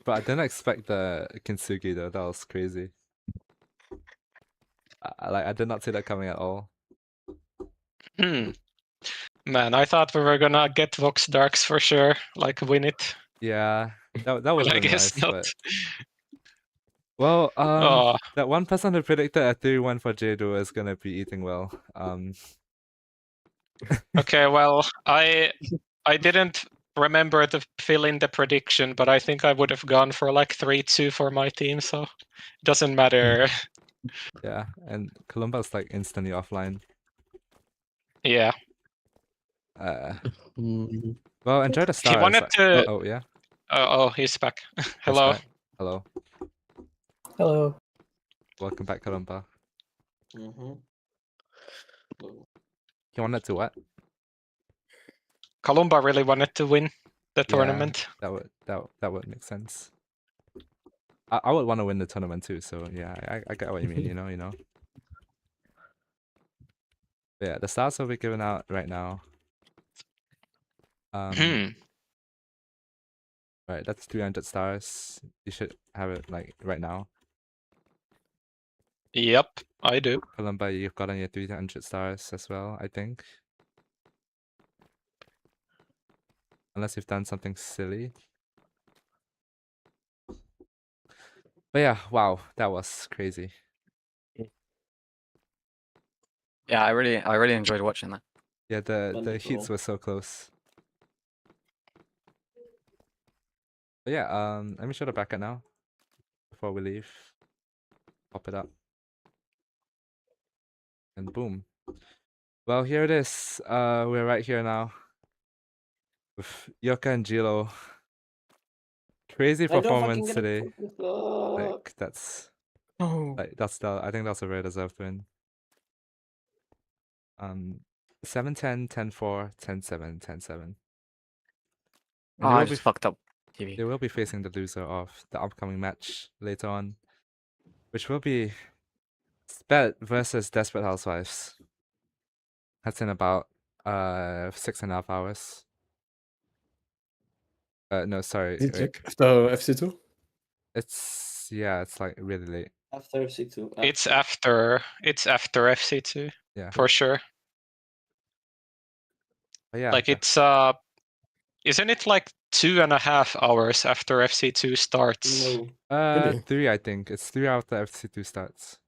But I didn't expect the Kintsugi though. That was crazy. I did not see that coming at all. Man, I thought we were gonna get Vox Darks for sure, like win it. Yeah, that was I really guess nice. not. But... Well, Oh. that one person who predicted a 3-1 for J-Duo is gonna be eating well. Okay, well, I didn't remember to fill in the prediction, but I think I would have gone for like 3-2 for my team, so it doesn't matter. Yeah, and Columba's like instantly offline. Yeah. Well, enjoy the stars. He wanted to. Oh yeah. Oh, he's back. Hello. Back. Hello. Hello. Welcome back, Columba. Mm-hmm. He wanted to what? Columba really wanted to win the tournament. That would make sense. I would want to win the tournament too, so yeah, I get what you mean, you know. But yeah, the stars will be given out right now. Right, that's 300 stars. You should have it like right now. Yep, I do. Columba, you've gotten your 300 stars as well, I think. Unless you've done something silly. But yeah, wow, that was crazy. Yeah, I really enjoyed watching that. Yeah, the Wonderful. heats were so close. But yeah, let me show the bracket now before we leave. Pop it up. And boom. Well, here it is. We're right here now with Yoka and Jilo. Crazy performance today. Like that's I think that's a very deserved win. 7-10, 10-4, 10-7, 10-7. Oh, I just fucked up TV. They will be facing the loser of the upcoming match later on, which will be Sped versus Desperate Housewives. That's in about 6.5 hours. No, sorry. Is it wait. like after FC2? It's like really late. After FC2. It's after FC2. Yeah. For sure. But yeah. Like it's isn't it like 2.5 hours after FC2 starts? No. Really? 3, I think. It's 3 after FC2 starts.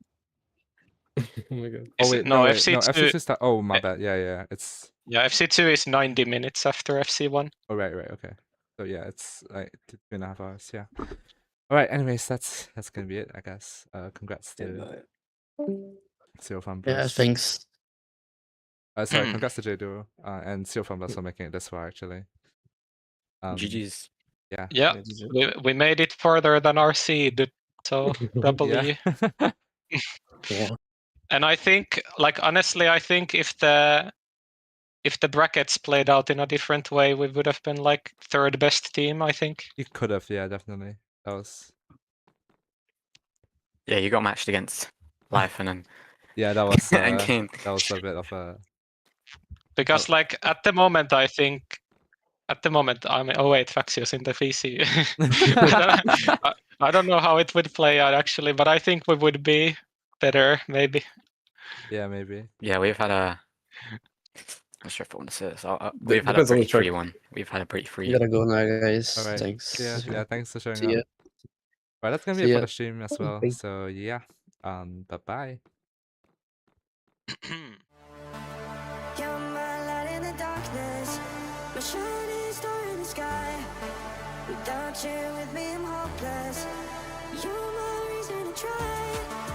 Oh my god. Oh wait, no, FC2 FC2 start. Oh my bad. Yeah. It's FC2 is 90 minutes after FC1. oh right, okay. So yeah, it's like 2.5 hours. Yeah. All right. Anyways, that's gonna be it, I guess. Congrats to Serial Fumblers. Yeah, thanks. Sorry, congrats to J-Duo and Serial Fumblers for making it this far actually. GG's. Yeah. Yeah, we made it further than our seed, so W. Yeah. And I think, like honestly, I think if the brackets played out in a different way, we would have been like 3rd best team, I think. You could have, yeah, definitely. That was. Yeah, you got matched against Life and then. Yeah, that was. and Kane. That was a bit of a. Because like at the moment, I think. At the moment, oh wait, Faxios in the VC. I don't know how it would play out actually, but I think we would be better maybe. Yeah, maybe. Yeah, we've had not sure if I want to say this. We've had a Depends on pretty the track. free one. We've had a pretty free. You gotta go now, guys. Alright. Thanks. Yeah, thanks for showing See ya. up. Right, that's gonna be See it for ya. the stream as well. Bye. So yeah. Bye-bye. You're my light in the darkness, my shining star in the sky. Without you with me, I'm hopeless. You're my reason to try.